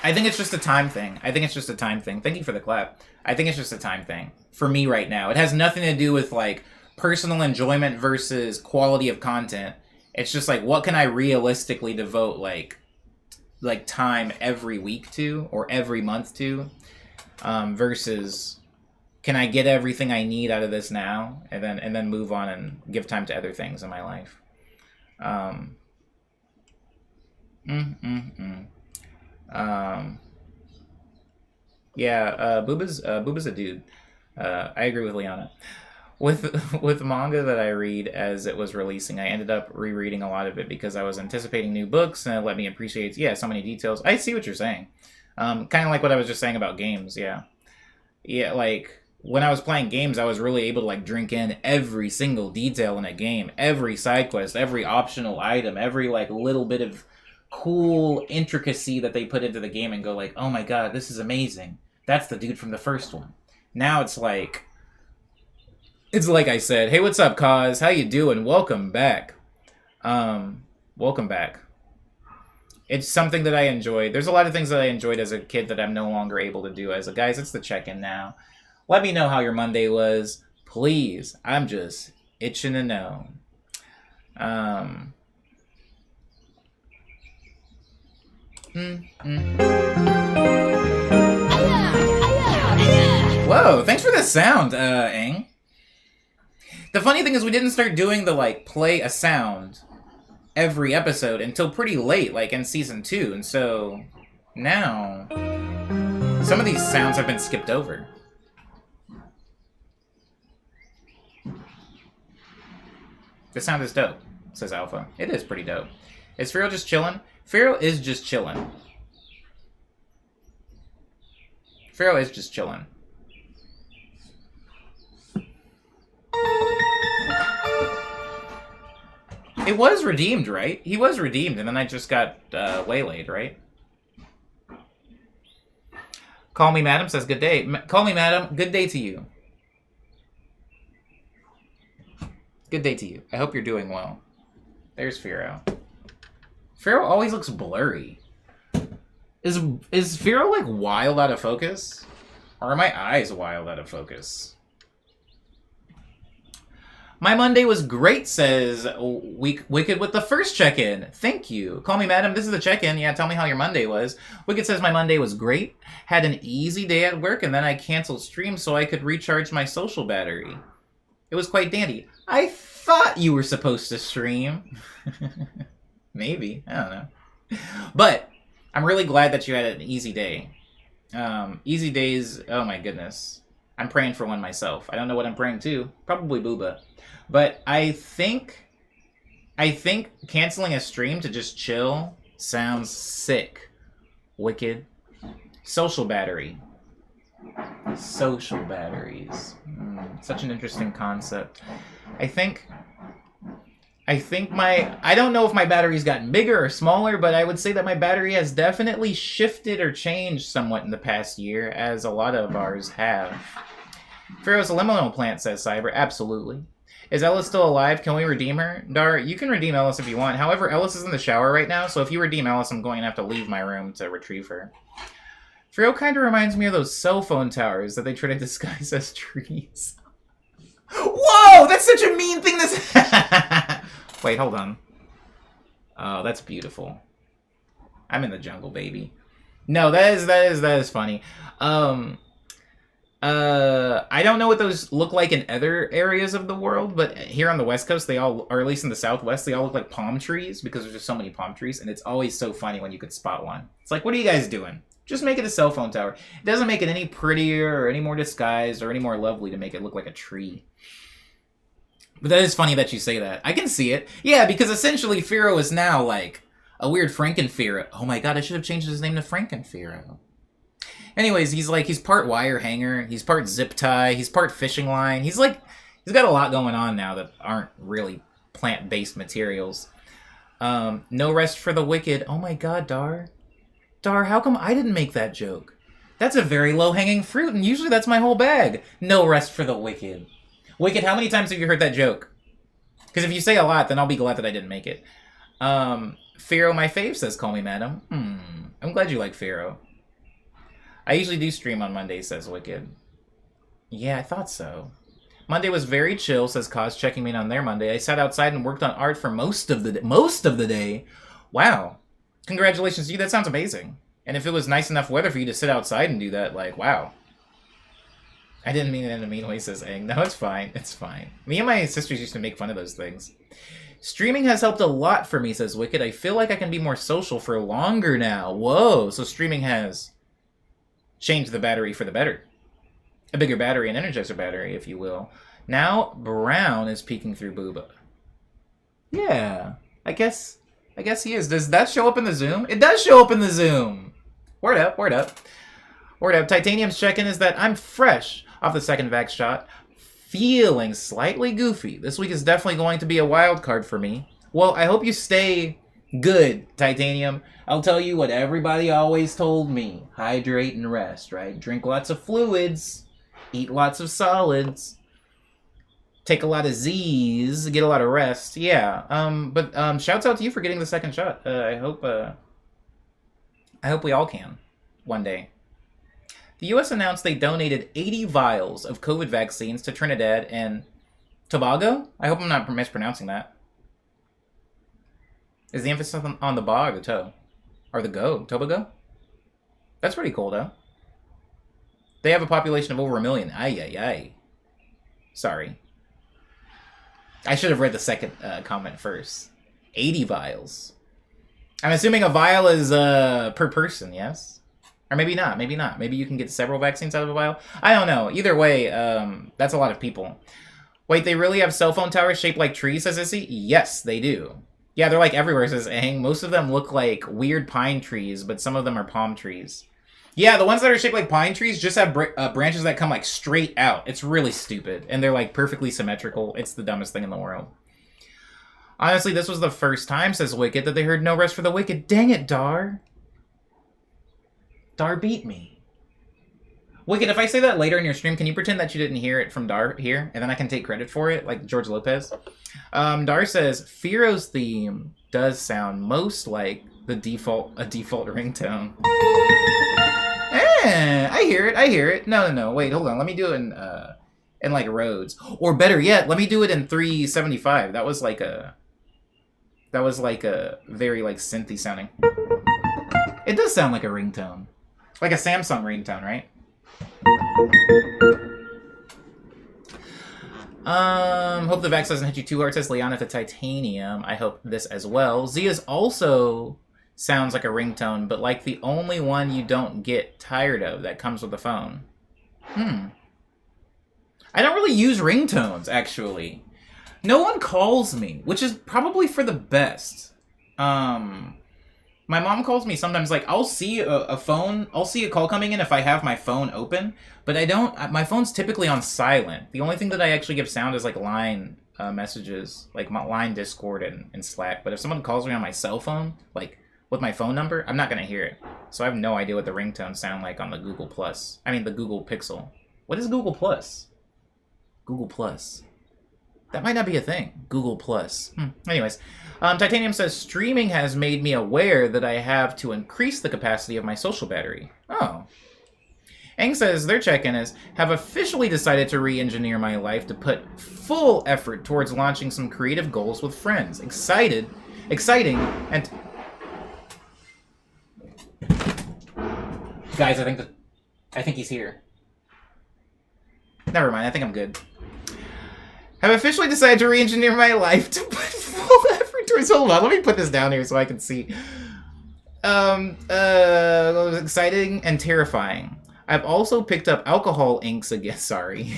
I think it's just a time thing. Thank you for the clap. I think it's just a time thing for me right now. It has nothing to do with like personal enjoyment versus quality of content. It's just like, what can I realistically devote like time every week to or every month to, versus can I get everything I need out of this now and then move on and give time to other things in my life. Booba's a dude. I agree with Liana. With manga that I read as it was releasing, I ended up rereading a lot of it because I was anticipating new books, and it let me appreciate, so many details. I see what you're saying. Kind of like what I was just saying about games, yeah. Yeah, like, when I was playing games, I was really able to, like, drink in every single detail in a game. Every side quest, every optional item, every, like, little bit of cool intricacy that they put into the game and go like, oh my god, this is amazing. That's the dude from the first one. Now it's like I said, hey, what's up, Kaz? How you doing? Welcome back. Welcome back. It's something that I enjoyed. There's a lot of things that I enjoyed as a kid that I'm no longer able to do as a guys. It's the check-in now. Let me know how your Monday was, please. I'm just itching to know. Whoa, thanks for the sound, Aang. The funny thing is we didn't start doing the, like, play a sound every episode until pretty late, like, in Season 2, and so now some of these sounds have been skipped over. The sound is dope, says Alpha. It is pretty dope. Is Firo just chillin'? Firo is just chillin'. Firo is just chillin'. It was redeemed, right? He was redeemed, and then I just got waylaid, right? Call me madam says good day. Call me madam, good day to you. Good day to you. I hope you're doing well. There's Firo. Firo always looks blurry. Is Firo, like, wild out of focus? Or are my eyes wild out of focus? My Monday was great, says Wicked with the first check-in. Thank you. Call me madam, this is the check-in. Yeah, tell me how your Monday was. Wicked says my Monday was great. Had an easy day at work, and then I canceled stream so I could recharge my social battery. It was quite dandy. I thought you were supposed to stream. Maybe. I don't know. But I'm really glad that you had an easy day. Easy days, oh my goodness. I'm praying for one myself. I don't know what I'm praying to. Probably Booba. But I think canceling a stream to just chill sounds sick. Wicked. Social battery. Social batteries. Such an interesting concept. I think I don't know if my battery's gotten bigger or smaller, but I would say that my battery has definitely shifted or changed somewhat in the past year, as a lot of ours have. Pharaoh's liminal plant, says Cyber. Absolutely. Is Ellis still alive? Can we redeem her? Dar, you can redeem Ellis if you want. However, Ellis is in the shower right now, so if you redeem Ellis, I'm going to have to leave my room to retrieve her. Pharaoh kind of reminds me of those cell phone towers that they try to disguise as trees. Whoa! That's such a mean thing to say! Wait, hold on. Oh, that's beautiful. I'm in the jungle, baby. No, that is funny. I don't know what those look like in other areas of the world, but here on the West Coast, they all, or at least in the Southwest, they all look like palm trees because there's just so many palm trees, and it's always so funny when you could spot one. It's like, what are you guys doing? Just make it a cell phone tower. It doesn't make it any prettier or any more disguised or any more lovely to make it look like a tree. But that is funny that you say that. I can see it. Yeah, because essentially Pharaoh is now like a weird Franken-Pharaoh. Oh my god, I should have changed his name to Franken-Pharaoh. Anyways, he's part wire hanger, he's part zip tie, he's part fishing line. He's got a lot going on now that aren't really plant-based materials. No rest for the wicked. Oh my god, Dar. Dar, how come I didn't make that joke? That's a very low-hanging fruit, and usually that's my whole bag. No rest for the wicked. Wicked, how many times have you heard that joke? Because if you say a lot, then I'll be glad that I didn't make it. Pharaoh, my fave, says, call me madam. I'm glad you like Pharaoh. I usually do stream on Mondays, says Wicked. Yeah, I thought so. Monday was very chill, says Cause, checking me in on their Monday. I sat outside and worked on art for most of the day. Wow. Congratulations to you, that sounds amazing. And if it was nice enough weather for you to sit outside and do that, like, wow. I didn't mean it in a mean way, says Aang. No, it's fine. It's fine. Me and my sisters used to make fun of those things. Streaming has helped a lot for me, says Wicked. I feel like I can be more social for longer now. Whoa, so streaming has changed the battery for the better. A bigger battery, an energizer battery, if you will. Now, Brown is peeking through Booba. Yeah, I guess he is. Does that show up in the Zoom? It does show up in the Zoom. Word up, word up. Word up. Titanium's check-in is that I'm fresh off the second vax shot, feeling slightly goofy. This week is definitely going to be a wild card for me. Well, I hope you stay good, Titanium. I'll tell you what everybody always told me. Hydrate and rest, right? Drink lots of fluids. Eat lots of solids. Take a lot of Z's. Get a lot of rest. Yeah. But shouts out to you for getting the second shot. I hope we all can. One day. The U.S. announced they donated 80 vials of COVID vaccines to Trinidad and Tobago? I hope I'm not mispronouncing that. Is the emphasis on the ba or the toe? Or the go? Tobago? That's pretty cool, though. They have a population of over 1 million. Ay, ay, ay. Sorry. I should have read the second comment first. 80 vials. I'm assuming a vial is per person, yes? Or maybe not, maybe not. Maybe you can get several vaccines out of a vial? I don't know. Either way, that's a lot of people. Wait, they really have cell phone towers shaped like trees, says Issy? Yes, they do. Yeah, they're like everywhere, says Aang. Most of them look like weird pine trees, but some of them are palm trees. Yeah, the ones that are shaped like pine trees just have branches that come like straight out. It's really stupid. And they're like perfectly symmetrical. It's the dumbest thing in the world. Honestly, this was the first time, says Wicked, that they heard No Rest for the Wicked. Dang it, Dar. Dar beat me. Wicked, if I say that later in your stream, can you pretend that you didn't hear it from Dar here? And then I can take credit for it, like George Lopez. Dar says, Pharaoh's theme does sound most like a default ringtone. I hear it. No. Wait, hold on. Let me do it in like Rhodes. Or better yet, let me do it in 375. That was like a very like synthy sounding. It does sound like a ringtone. Like a Samsung ringtone, right? Hope the Vax doesn't hit you too hard, says Liana to Titanium. I hope this as well. Zia's also sounds like a ringtone, but like the only one you don't get tired of that comes with the phone. I don't really use ringtones, actually. No one calls me, which is probably for the best. My mom calls me sometimes, like, I'll see a phone, I'll see a call coming in if I have my phone open, but I don't, my phone's typically on silent. The only thing that I actually give sound is, like, line messages, like my line Discord and Slack, but if someone calls me on my cell phone, like, with my phone number, I'm not going to hear it. So I have no idea what the ringtones sound like on the Google Plus. I mean, the Google Pixel. What is Google Plus? Google Plus. That might not be a thing. Google Plus. Anyways, Titanium says, streaming has made me aware that I have to increase the capacity of my social battery. Oh. Aang says their check-in is, have officially decided to re-engineer my life to put full effort towards launching some creative goals with friends. Exciting, and... Guys, I think he's here. Never mind, I think I'm good. I've officially decided to re-engineer my life to put full effort towards... Hold on, let me put this down here so I can see. Exciting and terrifying. I've also picked up alcohol inks again. Sorry.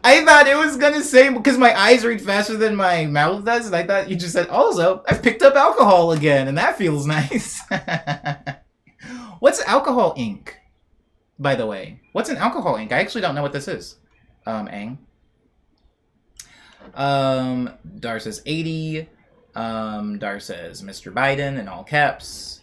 I thought it was gonna say, because my eyes read faster than my mouth does, and I thought you just said, also, I've picked up alcohol again, and that feels nice. What's alcohol ink? By the way, what's an alcohol ink? I actually don't know what this is. Aang. Dar says 80. Dar says Mr. Biden in all caps.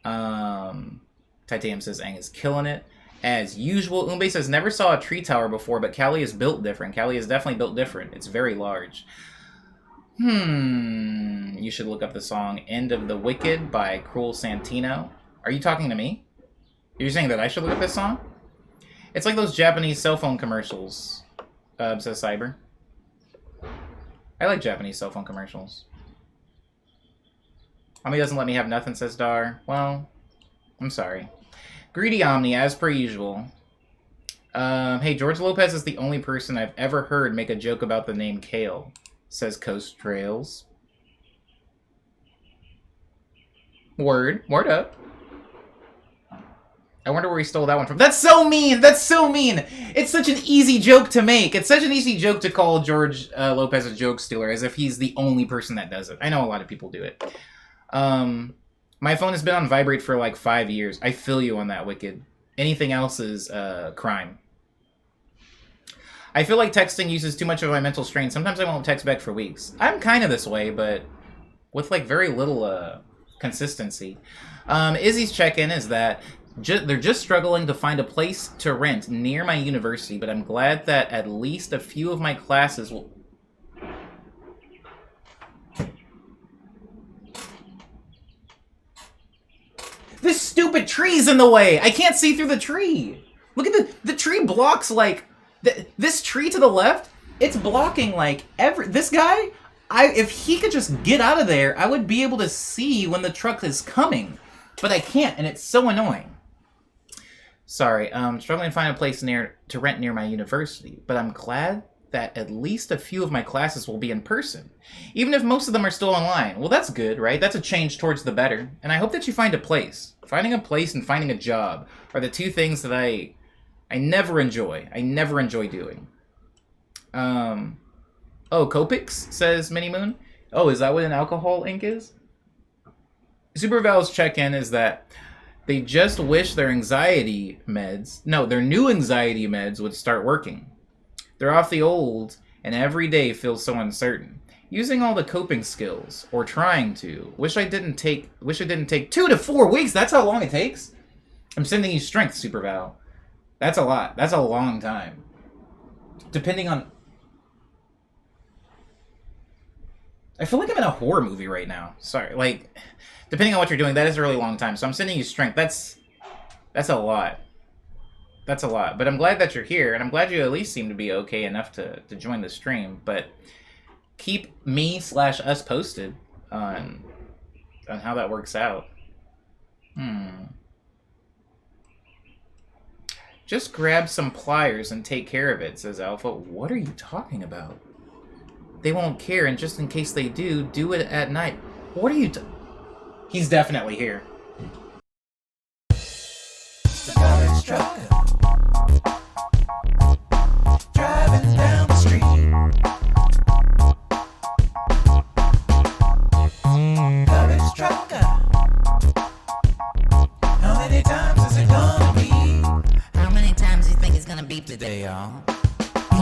Titanium says Aang is killing it. As usual, Umbe says never saw a tree tower before, but Cali is built different. Cali is definitely built different. It's very large. You should look up the song End of the Wicked by Cruel Santino. Are you talking to me? You're saying that I should look up this song? It's like those Japanese cell phone commercials, says Cyber. I like Japanese cell phone commercials. Omni doesn't let me have nothing, says Dar. Well, I'm sorry. Greedy Omni, as per usual. Hey, George Lopez is the only person I've ever heard make a joke about the name Kale, says Coast Trails. Word up. I wonder where he stole that one from. That's so mean! That's so mean! It's such an easy joke to make. It's such an easy joke to call George Lopez a joke stealer, as if he's the only person that does it. I know a lot of people do it. My phone has been on vibrate for like 5 years. I feel you on that, Wicked. Anything else is crime. I feel like texting uses too much of my mental strain. Sometimes I won't text back for weeks. I'm kind of this way, but with like very little consistency. Izzy's check-in is that they're just struggling to find a place to rent near my university, but I'm glad that at least a few of my classes will... This stupid tree's in the way! I can't see through the tree! Look at the tree blocks, like... This tree to the left, it's blocking, like, this guy, if he could just get out of there, I would be able to see when the truck is coming. But I can't, and it's so annoying. Sorry, struggling to find a place to rent near my university, but I'm glad that at least a few of my classes will be in person, even if most of them are still online. Well, that's good, right? That's a change towards the better, and I hope that you find a place. Finding a place and finding a job are the two things that I never enjoy. I never enjoy doing. Oh, Copics, says Mini Moon. Oh, is that what an alcohol ink is? Super Val's check-in is that they just wish their anxiety meds, no, their new anxiety meds would start working. They're off the old, and every day feels so uncertain. Using all the coping skills, or trying to. Wish it didn't take 2 to 4 weeks. That's how long it takes. I'm sending you strength, Super Val. That's a lot. That's a long time. Depending on... I feel like I'm in a horror movie right now. Sorry, like... Depending on what you're doing, that is a really long time. So I'm sending you strength. That's a lot. That's a lot. But I'm glad that you're here, and I'm glad you at least seem to be okay enough to join the stream. But keep me/us posted on how that works out. Just grab some pliers and take care of it, says Alpha. What are you talking about? They won't care, and just in case they do it at night. What are you He's definitely here. The garbage truck driving down the street. today, y'all.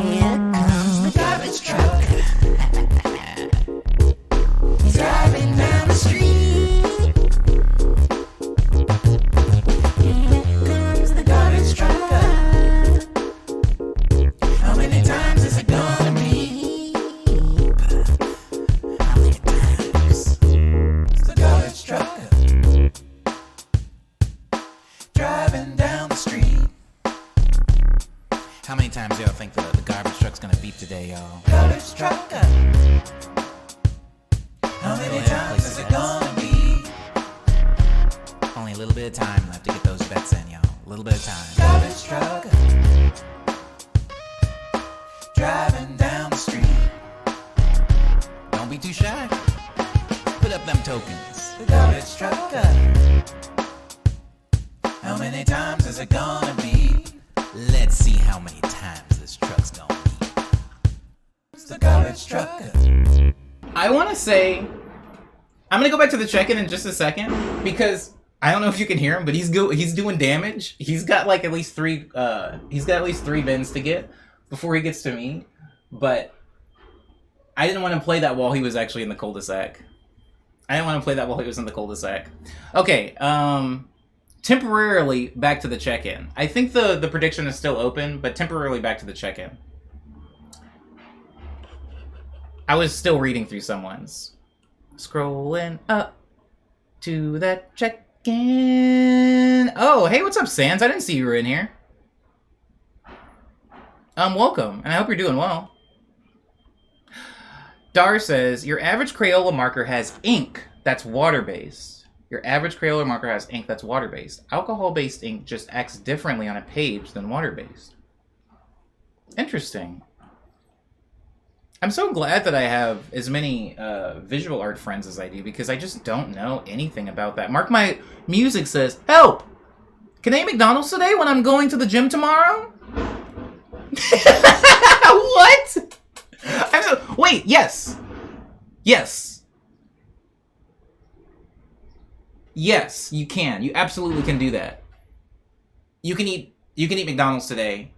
Here comes the garbage truck. Driving down the street. Here comes the garbage truck. How many times is it gonna be? How many times? The garbage truck driving down the street. How many times y'all think the garbage truck's gonna beep today, y'all? Garbage truck. How many times is it gonna be? Only a little bit of time left to get those bets in, y'all. A little bit of time. Garbage truck driving down the street. Don't be too shy. Put up them tokens. The garbage truck. How many times is it gonna be? Let's see how many times this truck's gonna beep. The garbage truck. I want to say, I'm gonna go back to the check-in in just a second because I don't know if you can hear him, but he's doing damage. He's got like at least three. He's got at least 3 bins to get before he gets to me. But I didn't want to play that while he was actually in the cul-de-sac. Okay. Temporarily back to the check-in. I think the prediction is still open, but temporarily back to the check-in. I was still reading through someone's. Scrolling up to that check-in. Oh, hey, what's up, Sans? I didn't see you were in here. Welcome, and I hope you're doing well. Dar says, your average Crayola marker has ink that's water-based. Your average Crayola marker has ink that's water-based. Alcohol-based ink just acts differently on a page than water-based. Interesting. I'm so glad that I have as many visual art friends as I do because I just don't know anything about that. Mark My Music says, help! Can I eat McDonald's today when I'm going to the gym tomorrow? What? Wait, yes. Yes. Yes, you can. You absolutely can do that. You can eat McDonald's today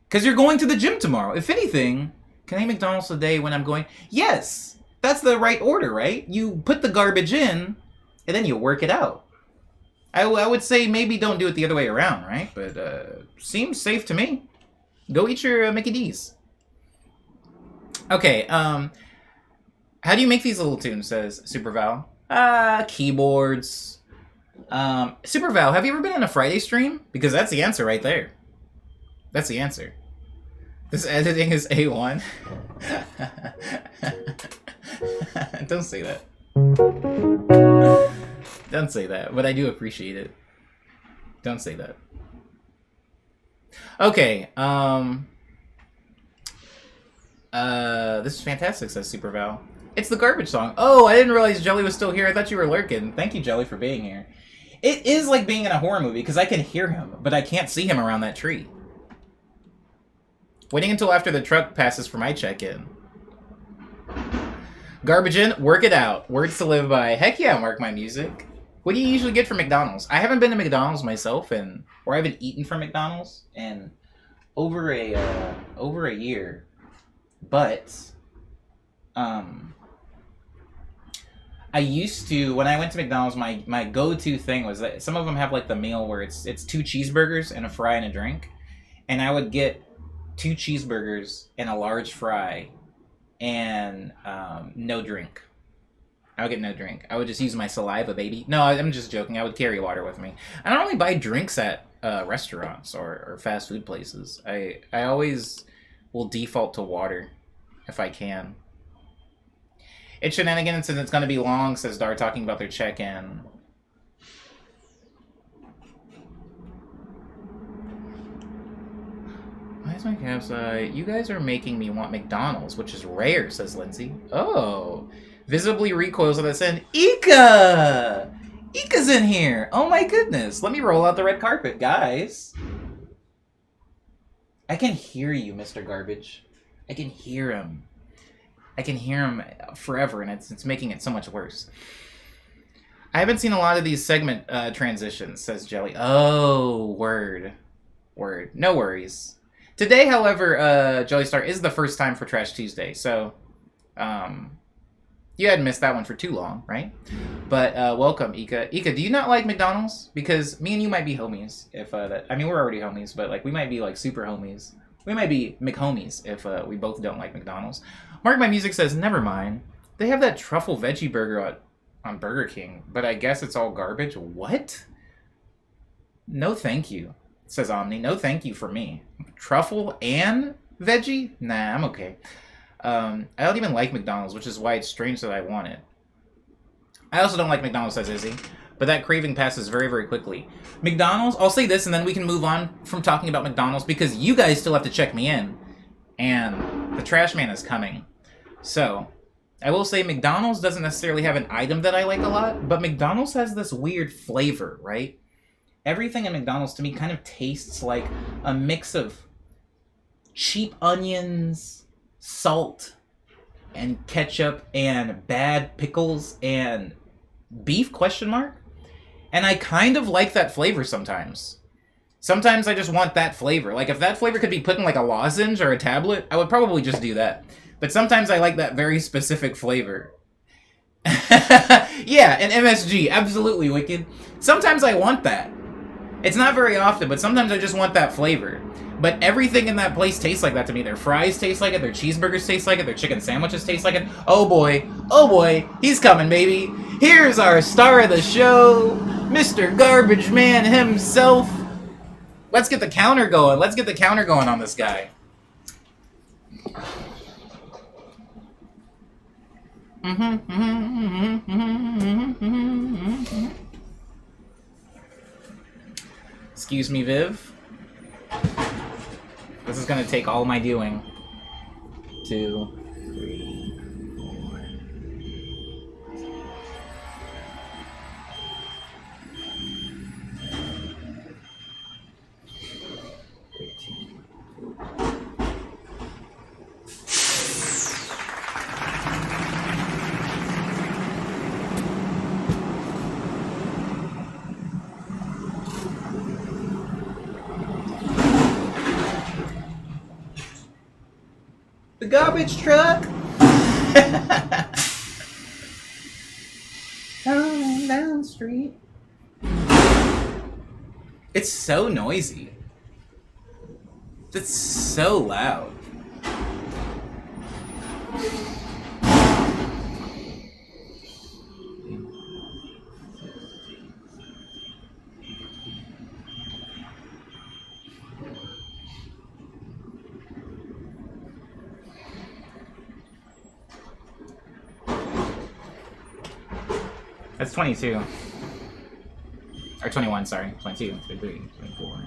because you're going to the gym tomorrow. If anything, can I eat McDonald's today when I'm going? Yes, that's the right order, right? You put the garbage in and then you work it out. I would say maybe don't do it the other way around, right? But seems safe to me. Go eat your Mickey D's. Okay, how do you make these little tunes, says Super Val. Keyboards. Super Val, have you ever been on a Friday stream? Because that's the answer right there. That's the answer. This editing is A1. Don't say that. Don't say that, but I do appreciate it. Don't say that. Okay, this is fantastic, says Super Val. It's the garbage song. Oh, I didn't realize Jelly was still here. I thought you were lurking. Thank you, Jelly, for being here. It is like being in a horror movie, because I can hear him, but I can't see him around that tree. Waiting until after the truck passes for my check-in. Garbage in, work it out. Words to live by. Heck yeah, Mark My Music. What do you usually get from McDonald's? I haven't been to McDonald's myself, or I haven't eaten from McDonald's in over a year. But I used to, when I went to McDonald's, my go-to thing was that some of them have like the meal where it's 2 cheeseburgers and a fry and a drink, and I would get 2 cheeseburgers and a large fry and no drink. I would get no drink. I would just use my saliva, baby. No, I'm just joking. I would carry water with me. I don't really buy drinks at restaurants or fast food places. I always will default to water if I can. It's shenanigans and it's going to be long, says Dar, talking about their check-in. Why is my campsite? You guys are making me want McDonald's, which is rare, says Lindsay. Oh. Visibly recoils at this end. Ika! Ika's in here! Oh my goodness. Let me roll out the red carpet, guys. I can hear you, Mr. Garbage. I can hear him. I can hear him forever, and it's making it so much worse. I haven't seen a lot of these segment transitions, says Jelly. Oh, word. Word. No worries. Today, however, Jelly Star is the first time for Trash Tuesday, so you hadn't missed that one for too long, right? But welcome, Ika. Ika, do you not like McDonald's? Because me and you might be homies. If I mean, we're already homies, but like we might be like super homies. We might be McHomies if we both don't like McDonald's. Mark My Music says, never mind. They have that truffle veggie burger on Burger King, but I guess it's all garbage. What? No, thank you. Says Omni. No, thank you for me. Truffle and veggie? Nah, I'm okay. I don't even like McDonald's, which is why it's strange that I want it. I also don't like McDonald's, says Izzy, but that craving passes very, very quickly. McDonald's, I'll say this, and then we can move on from talking about McDonald's, because you guys still have to check me in, and the trash man is coming. So, I will say McDonald's doesn't necessarily have an item that I like a lot, but McDonald's has this weird flavor, right? Everything in McDonald's to me kind of tastes like a mix of cheap onions, salt, and ketchup, and bad pickles, and beef, question mark? And I kind of like that flavor sometimes. Sometimes I just want that flavor. Like, if that flavor could be put in like a lozenge or a tablet, I would probably just do that. But sometimes I like that very specific flavor. Yeah, and MSG, absolutely, Wicked. Sometimes I want that. It's not very often, but sometimes I just want that flavor. But everything in that place tastes like that to me. Their fries taste like it, their cheeseburgers taste like it, their chicken sandwiches taste like it. Oh boy, he's coming, baby. Here's our star of the show, Mr. Garbage Man himself. Let's get the counter going. Let's get the counter going on this guy. Excuse me, Viv. This is gonna take all my doing. 2, 3, 4. The garbage truck! Coming down the street. It's so noisy. It's so loud. That's 22. Or 21, sorry. 22, 23, 24.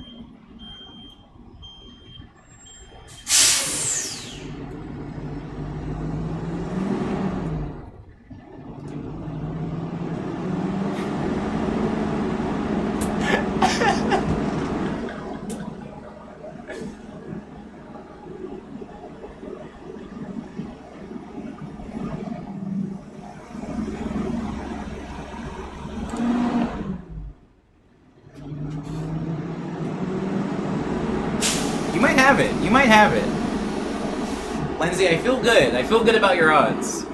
You might have it. Lindsay, I feel good. I feel good about your odds.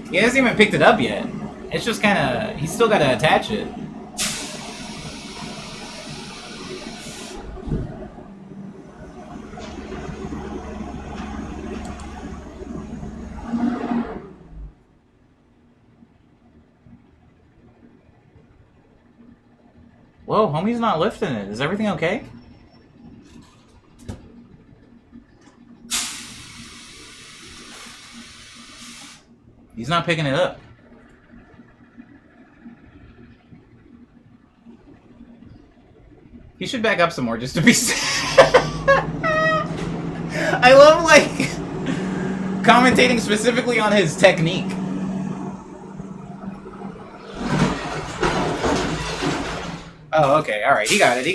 He hasn't even picked it up yet. It's just kinda... He's still gotta attach it. Whoa, homie's not lifting it. Is everything okay? He's not picking it up. He should back up some more just to be safe. I love, like, commentating specifically on his technique. Oh, okay, alright, he got it.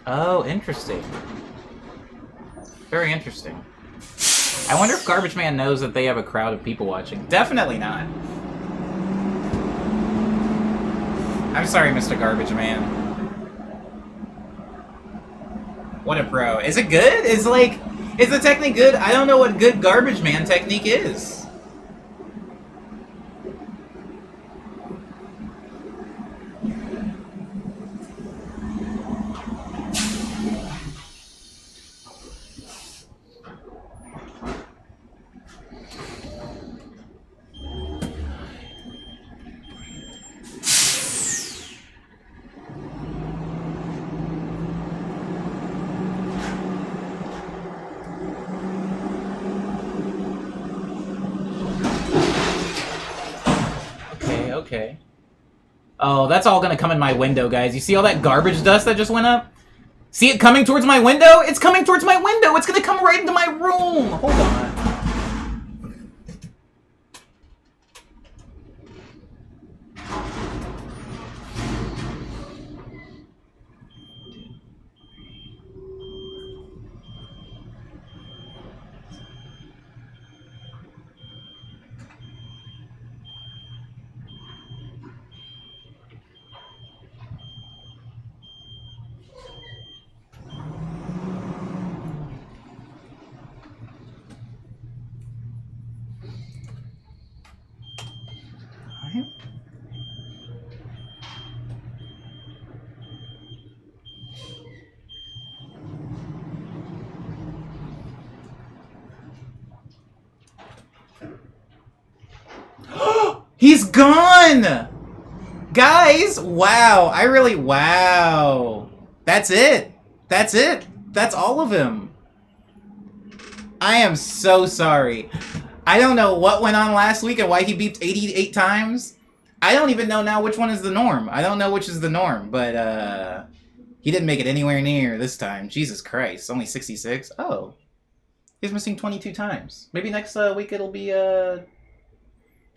Oh, interesting. Very interesting. I wonder if Garbage Man knows that they have a crowd of people watching. Definitely not. I'm sorry, Mr. Garbage Man. What a pro. Is it good? Is the technique good? I don't know what good Garbage Man technique is. Okay. Oh, that's all gonna come in my window, guys. You see all that garbage dust that just went up? See it coming towards my window? It's coming towards my window! It's gonna come right into my room! Hold on. He's gone! Guys, wow. Wow. That's it. That's it. That's all of him. I am so sorry. I don't know what went on last week and why he beeped 88 times. I don't even know now which one is the norm. I don't know which is the norm, but he didn't make it anywhere near this time. Jesus Christ. Only 66? Oh. He's missing 22 times. Maybe next week it'll be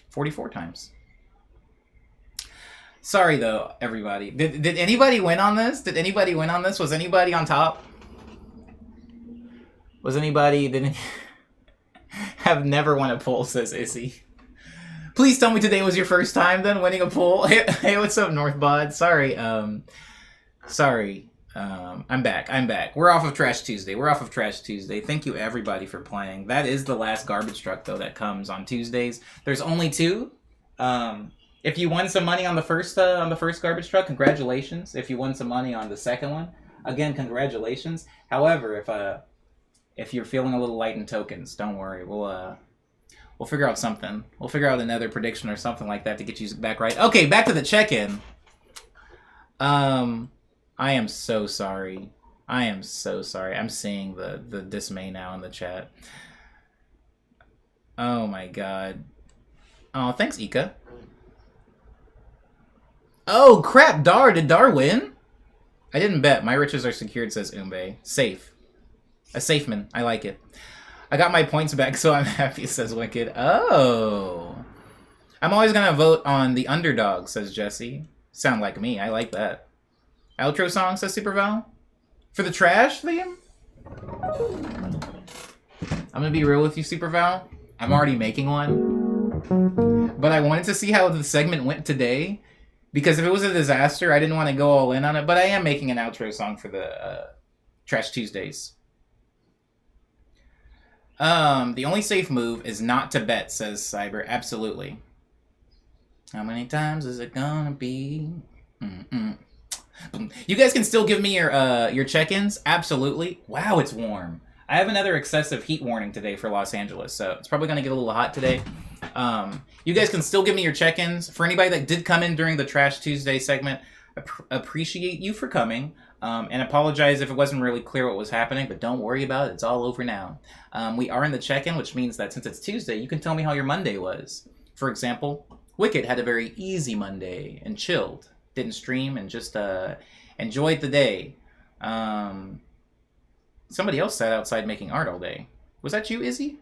44 times. Sorry though, everybody. Did anybody win on this? Did anybody win on this? Was anybody on top? Was anybody didn't have never won a poll, says Issy. Please tell me today was your first time then winning a poll. Hey, what's up, Northbod? Sorry. I'm back. We're off of Trash Tuesday. Thank you everybody for playing. That is the last garbage truck though that comes on Tuesdays. There's only 2. If you won some money on the first garbage truck, congratulations. If you won some money on the second one, again, congratulations. However, if you're feeling a little light in tokens, don't worry. We'll figure out something. We'll figure out another prediction or something like that to get you back right. Okay, back to the check-in. I am so sorry. I'm seeing the dismay now in the chat. Oh my god. Oh, thanks, Ika. Oh, crap, Did Dar win? I didn't bet. My riches are secured, says Umbe. Safe. A safe man. I like it. I got my points back, so I'm happy, says Wicked. Oh. I'm always gonna vote on the underdog, says Jesse. Sound like me. I like that. Outro song, says Super Val? For the trash theme? I'm gonna be real with you, Super Val. I'm already making one. But I wanted to see how the segment went today. Because if it was a disaster, I didn't want to go all in on it. But I am making an outro song for the Trash Tuesdays. The only safe move is not to bet, says Cyber. Absolutely. How many times is it gonna be? You guys can still give me your check-ins. Absolutely. Wow, it's warm. I have another excessive heat warning today for Los Angeles, so it's probably gonna get a little hot today. You guys can still give me your check-ins. For anybody that did come in during the Trash Tuesday segment, appreciate you for coming. And apologize if it wasn't really clear what was happening, but don't worry about it. It's all over now. We are in the check-in, which means that since it's Tuesday, you can tell me how your Monday was. For example, Wicked had a very easy Monday and chilled. Didn't stream and just enjoyed the day. Somebody else sat outside making art all day. Was that you, Izzy?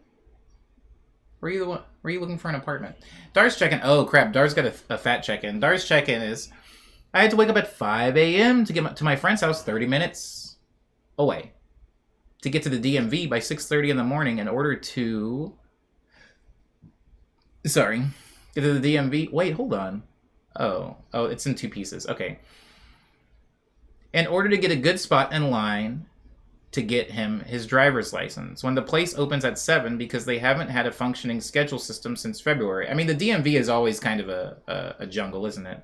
Were you looking for an apartment? Dar's check-in. Oh, crap. Dar's got a fat check-in. Dar's check-in is... I had to wake up at 5 a.m. to get to my friend's house 30 minutes away to get to the DMV by 6:30 in the morning in order to... Sorry. Get to the DMV. Wait, hold on. Oh, it's in 2 pieces. Okay. In order to get a good spot in line to get him his driver's license when the place opens at 7 because they haven't had a functioning schedule system since February. I mean, the DMV is always kind of a jungle, isn't it?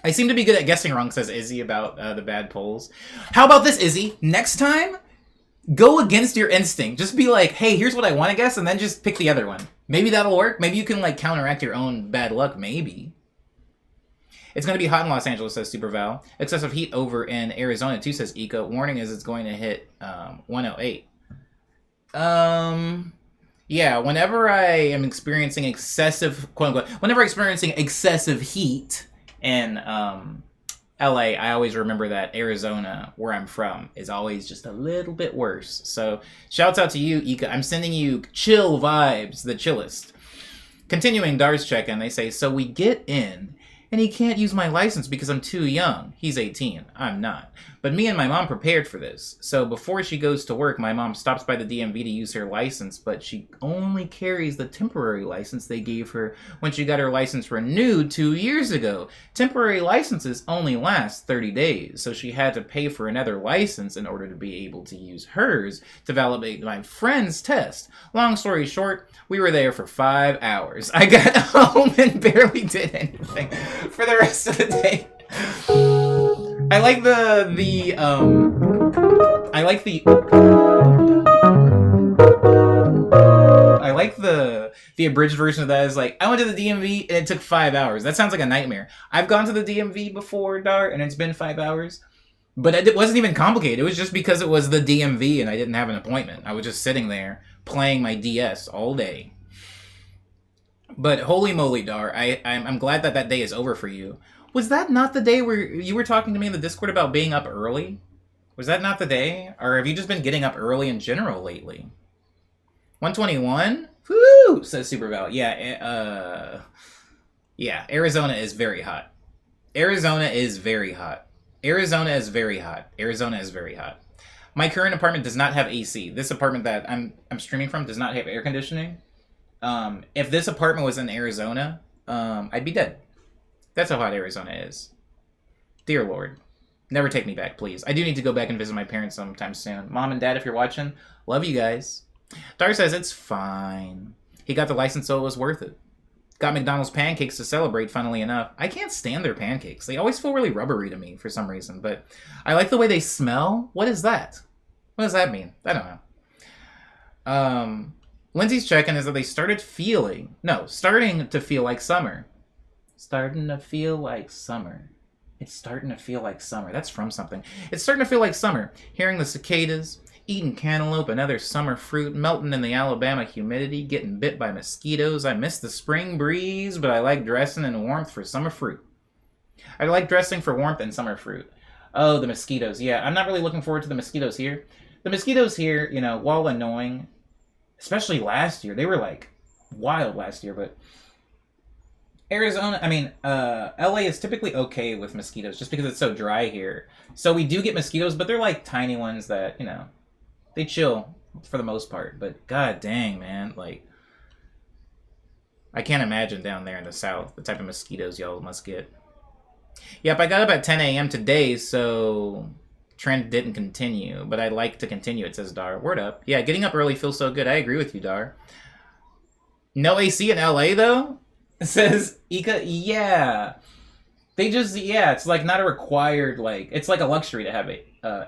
I seem to be good at guessing wrong, says Izzy about the bad polls. How about this, Izzy? Next time, go against your instinct. Just be like, hey, here's what I want to guess, and then just pick the other one. Maybe that'll work. Maybe you can, like, counteract your own bad luck. Maybe. It's going to be hot in Los Angeles, says Super Val. Excessive heat over in Arizona, too, says Ika. Warning is it's going to hit 108. Yeah, whenever I am experiencing excessive, quote-unquote, whenever experiencing excessive heat in LA, I always remember that Arizona, where I'm from, is always just a little bit worse. So, shouts out to you, Ika. I'm sending you chill vibes, the chillest. Continuing Dar's check-in, they say, so we get in... and he can't use my license because I'm too young. He's 18. I'm not. But me and my mom prepared for this. So before she goes to work, my mom stops by the DMV to use her license, but she only carries the temporary license they gave her when she got her license renewed 2 years ago. Temporary licenses only last 30 days, so she had to pay for another license in order to be able to use hers to validate my friend's test. Long story short, we were there for 5 hours. I got home and barely did anything for the rest of the day. I like the abridged version of that is like, I went to the DMV and it took 5 hours. That sounds like a nightmare. I've gone to the DMV before, Dar, and it's been 5 hours. But it wasn't even complicated. It was just because it was the DMV and I didn't have an appointment. I was just sitting there playing my DS all day. But holy moly, Dar, I'm glad that day is over for you. Was that not the day where you were talking to me in the Discord about being up early? Was that not the day? Or have you just been getting up early in general lately? 121? Woo! Says Superval. Yeah, Arizona is very hot. Arizona is very hot. Arizona is very hot. Arizona is very hot. My current apartment does not have AC. This apartment that I'm streaming from does not have air conditioning. If this apartment was in Arizona, I'd be dead. That's how hot Arizona is. Dear Lord. Never take me back, please. I do need to go back and visit my parents sometime soon. Mom and Dad, if you're watching, love you guys. Dar says it's fine. He got the license, so it was worth it. Got McDonald's pancakes to celebrate, funnily enough. I can't stand their pancakes. They always feel really rubbery to me for some reason, but I like the way they smell. What is that? What does that mean? I don't know. Lindsay's check-in is that they starting to feel like summer. Starting to feel like summer. It's starting to feel like summer. That's from something. It's starting to feel like summer. Hearing the cicadas, eating cantaloupe and other summer fruit, melting in the Alabama humidity, getting bit by mosquitoes. I miss the spring breeze, but I like dressing in warmth for summer fruit. I like dressing for warmth and summer fruit. Oh, the mosquitoes. Yeah, I'm not really looking forward to the mosquitoes here. The mosquitoes here, while annoying, especially last year, they were like wild last year, but Arizona, LA is typically okay with mosquitoes just because it's so dry here. So we do get mosquitoes, but they're like tiny ones that, they chill for the most part. But god dang, man, like, I can't imagine down there in the south the type of mosquitoes y'all must get. Yep, I got up at 10 a.m. today, so trend didn't continue, but I'd like to continue, it says Dar. Word up. Yeah, getting up early feels so good. I agree with you, Dar. No AC in LA, though? Says Ika, yeah. It's like not a required, it's like a luxury to have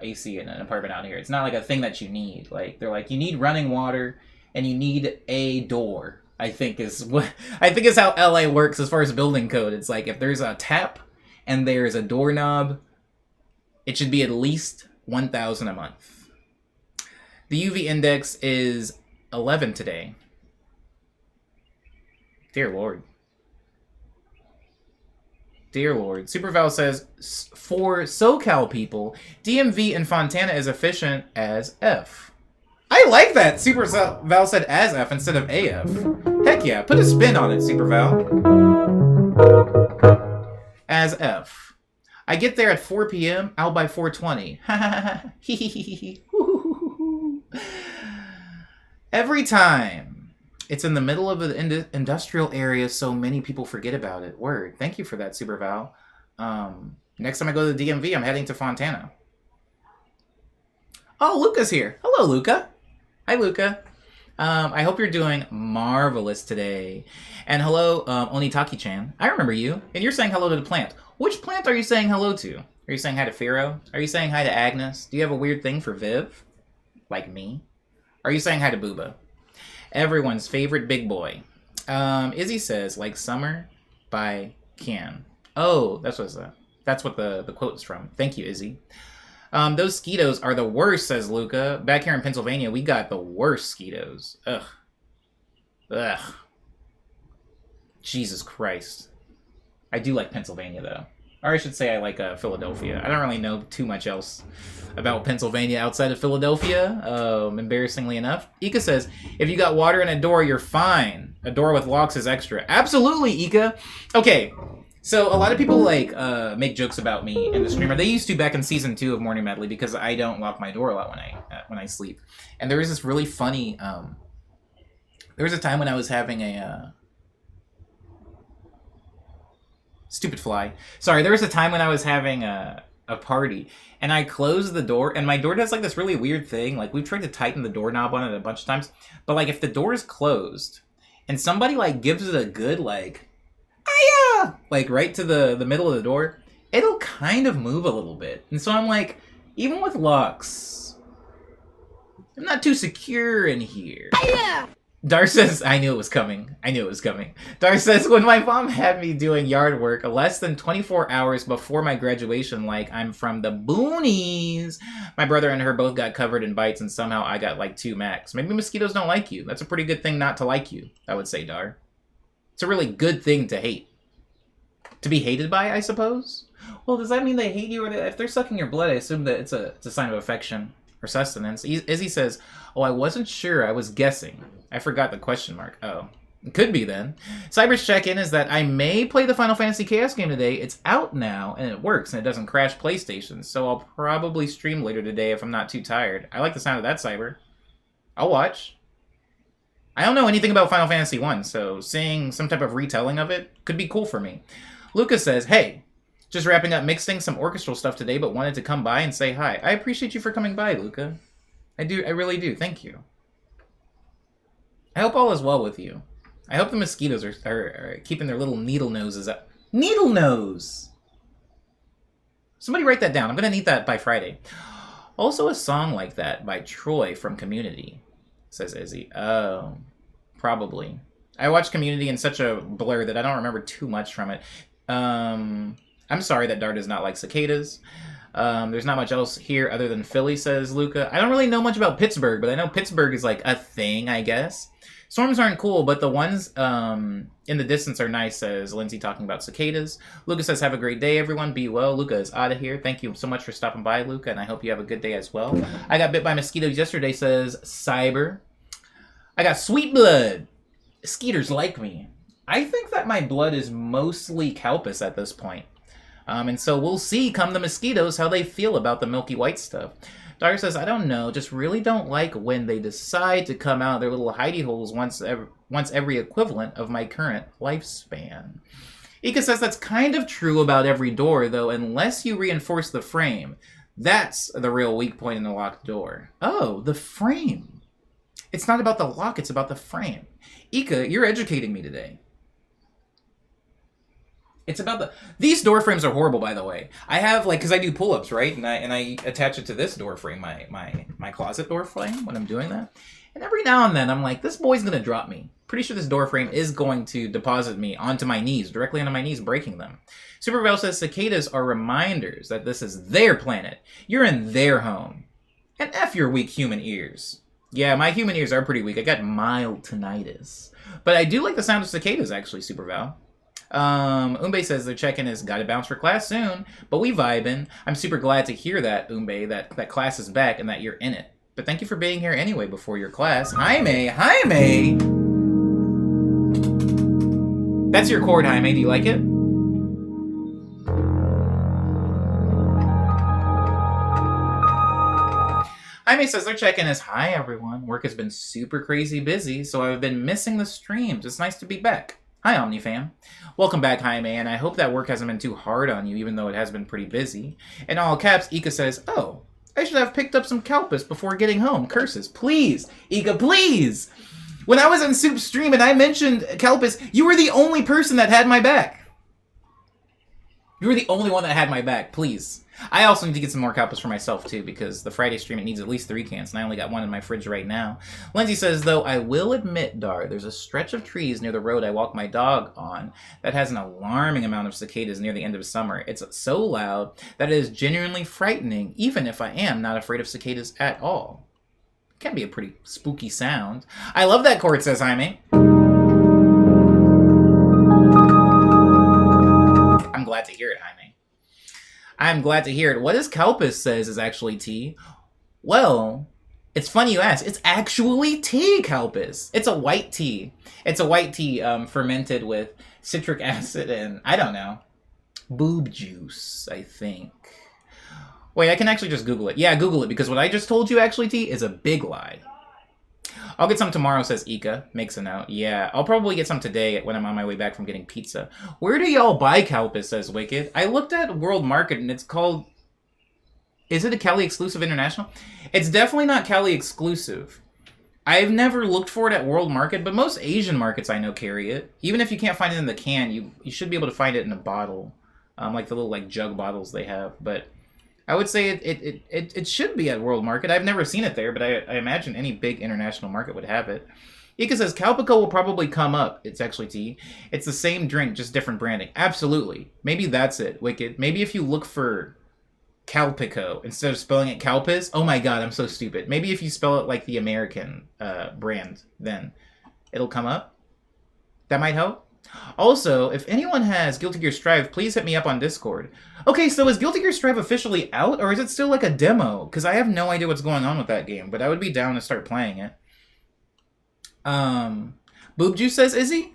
AC in an apartment out here. It's not like a thing that you need. Like, they're like, you need running water and you need a door, I think is how LA works as far as building code. It's like, if there's a tap and there's a doorknob, it should be at least 1,000 a month. The UV index is 11 today. Dear Lord. Dear Lord. Superval says, for SoCal people, DMV in Fontana is efficient as F. I like that. Superval said as F instead of AF. Heck yeah. Put a spin on it, Superval. As F. I get there at 4 p.m. out by 4:20. Every time. It's in the middle of an industrial area, so many people forget about it. Word. Thank you for that, Super Val. Next time I go to the DMV, I'm heading to Fontana. Oh, Luca's here. Hello, Luca. Hi, Luca. I hope you're doing marvelous today. And hello, Onitaki-chan. I remember you. And you're saying hello to the plant. Which plant are you saying hello to? Are you saying hi to Firo? Are you saying hi to Agnes? Do you have a weird thing for Viv? Like me? Are you saying hi to Booba? Everyone's favorite big boy. Izzy says, like summer by Kian. Oh, that's what the quote is from. Thank you, Izzy. Those Skeetos are the worst, says Luca. Back here in Pennsylvania, we got the worst Skeetos. Ugh. Ugh. Jesus Christ. I do like Pennsylvania, though. Or I should say I like Philadelphia. I don't really know too much else about Pennsylvania outside of Philadelphia, embarrassingly enough. Ika says, if you got water in a door, you're fine. A door with locks is extra. Absolutely, Ika. Okay, so a lot of people like make jokes about me in the streamer. They used to back in season 2 of Morning Medley because I don't lock my door a lot when I sleep. And there was this really funny. There was a time when I was having a stupid fly. Sorry, there was a time when I was having a party and I closed the door, and my door does like this really weird thing. Like we've tried to tighten the doorknob on it a bunch of times, but like if the door is closed and somebody like gives it a good like like right to the middle of the door, it'll kind of move a little bit. And so I'm like, even with locks, I'm not too secure in here. Dar says, I knew it was coming. Dar says, when my mom had me doing yard work less than 24 hours before my graduation, like I'm from the boonies, my brother and her both got covered in bites and somehow I got like 2 max. Maybe mosquitoes don't like you. That's a pretty good thing not to like you, I would say, Dar. It's a really good thing to hate. To be hated by, I suppose? Well, does that mean they hate you? Or if they're sucking your blood, I assume that it's a sign of affection or sustenance. Izzy says, oh, I wasn't sure. I was guessing. I forgot the question mark. Oh, it could be then. Cyber's check-in is that I may play the Final Fantasy Chaos game today. It's out now, and it works, and it doesn't crash PlayStation, so I'll probably stream later today if I'm not too tired. I like the sound of that, Cyber. I'll watch. I don't know anything about Final Fantasy 1, so seeing some type of retelling of it could be cool for me. Lucas says, hey, just wrapping up mixing some orchestral stuff today, but wanted to come by and say hi. I appreciate you for coming by, Luca. I really do. Thank you. I hope all is well with you. I hope the mosquitoes are keeping their little needle noses up. Needle nose! Somebody write that down. I'm going to need that by Friday. Also a song like that by Troy from Community, says Izzy. Oh, probably. I watched Community in such a blur that I don't remember too much from it. I'm sorry that Dar does not like cicadas. There's not much else here other than Philly, says Luca. I don't really know much about Pittsburgh, but I know Pittsburgh is like a thing, I guess. Storms aren't cool, but the ones in the distance are nice, says Lindsay, talking about cicadas. Luca says, have a great day, everyone. Be well. Luca is out of here. Thank you so much for stopping by, Luca, and I hope you have a good day as well. I got bit by mosquitoes yesterday, says Cyber. I got sweet blood. Skeeters like me. I think that my blood is mostly Calpus at this point. And so we'll see come the mosquitoes how they feel about the milky white stuff. Dyer says, I don't know, just really don't like when they decide to come out of their little hidey holes once every equivalent of my current lifespan. Ika says that's kind of true about every door, though, unless you reinforce the frame. That's the real weak point in the locked door. Oh, the frame. It's not about the lock, it's about the frame. Ika, you're educating me today. It's about these door frames are horrible, by the way. I have, like, because I do pull-ups, right? And I attach it to this door frame, my closet door frame, when I'm doing that. And every now and then, I'm like, this boy's going to drop me. Pretty sure this door frame is going to deposit me onto my knees, directly onto my knees, breaking them. Supervale says cicadas are reminders that this is their planet. You're in their home. And F your weak human ears. Yeah, my human ears are pretty weak. I got mild tinnitus. But I do like the sound of cicadas, actually, Superval. Umbe says their check-in is gotta bounce for class soon, but we vibin'. I'm super glad to hear that, Umbe, that class is back and that you're in it. But thank you for being here anyway before your class. Jaime! That's your chord, Jaime. Do you like it? Jaime says their check-in is, hi everyone. Work has been super crazy busy, so I've been missing the streams. It's nice to be back. Hi OmniFam. Welcome back, Jaime, and I hope that work hasn't been too hard on you, even though it has been pretty busy. In all caps, Ika says, oh, I should have picked up some Kalpis before getting home. Curses. Please, Ika, please! When I was on Soup's stream and I mentioned Kalpis, you were the only person that had my back. You were the only one that had my back, please. I also need to get some more Kalpis for myself, too, because the Friday stream, it needs at least 3 cans, and I only got 1 in my fridge right now. Lindsay says, though, I will admit, Dar, there's a stretch of trees near the road I walk my dog on that has an alarming amount of cicadas near the end of summer. It's so loud that it is genuinely frightening, even if I am not afraid of cicadas at all. It can be a pretty spooky sound. I love that chord, says Jaime. I'm glad to hear it, Jaime. I'm glad to hear it. What does Kalpis says is actually tea? Well, it's funny you ask. It's actually tea, Kalpis. It's a white tea. It's a white tea fermented with citric acid and, I don't know, boob juice, I think. Wait, I can actually just Google it. Yeah, Google it, because what I just told you actually tea is a big lie. I'll get some tomorrow, says Ika. Makes a note. Yeah, I'll probably get some today when I'm on my way back from getting pizza. Where do y'all buy Kalpis, says Wicked? I looked at World Market and it's called... Is it a Cali exclusive international? It's definitely not Cali exclusive. I've never looked for it at World Market, but most Asian markets I know carry it. Even if you can't find it in the can, you should be able to find it in a bottle. Like the little like jug bottles they have, but... I would say it should be at World Market. I've never seen it there, but I imagine any big international market would have it. Ika says, Calpico will probably come up. It's actually tea. It's the same drink, just different branding. Absolutely. Maybe that's it, Wicked. Maybe if you look for Calpico instead of spelling it Kalpis. Oh my god, I'm so stupid. Maybe if you spell it like the American brand, then it'll come up. That might help. Also, if anyone has Guilty Gear Strive, please hit me up on Discord. Okay, so is Guilty Gear Strive officially out, or is it still like a demo? Because I have no idea what's going on with that game, but I would be down to start playing it. Boob Juice, says Izzy?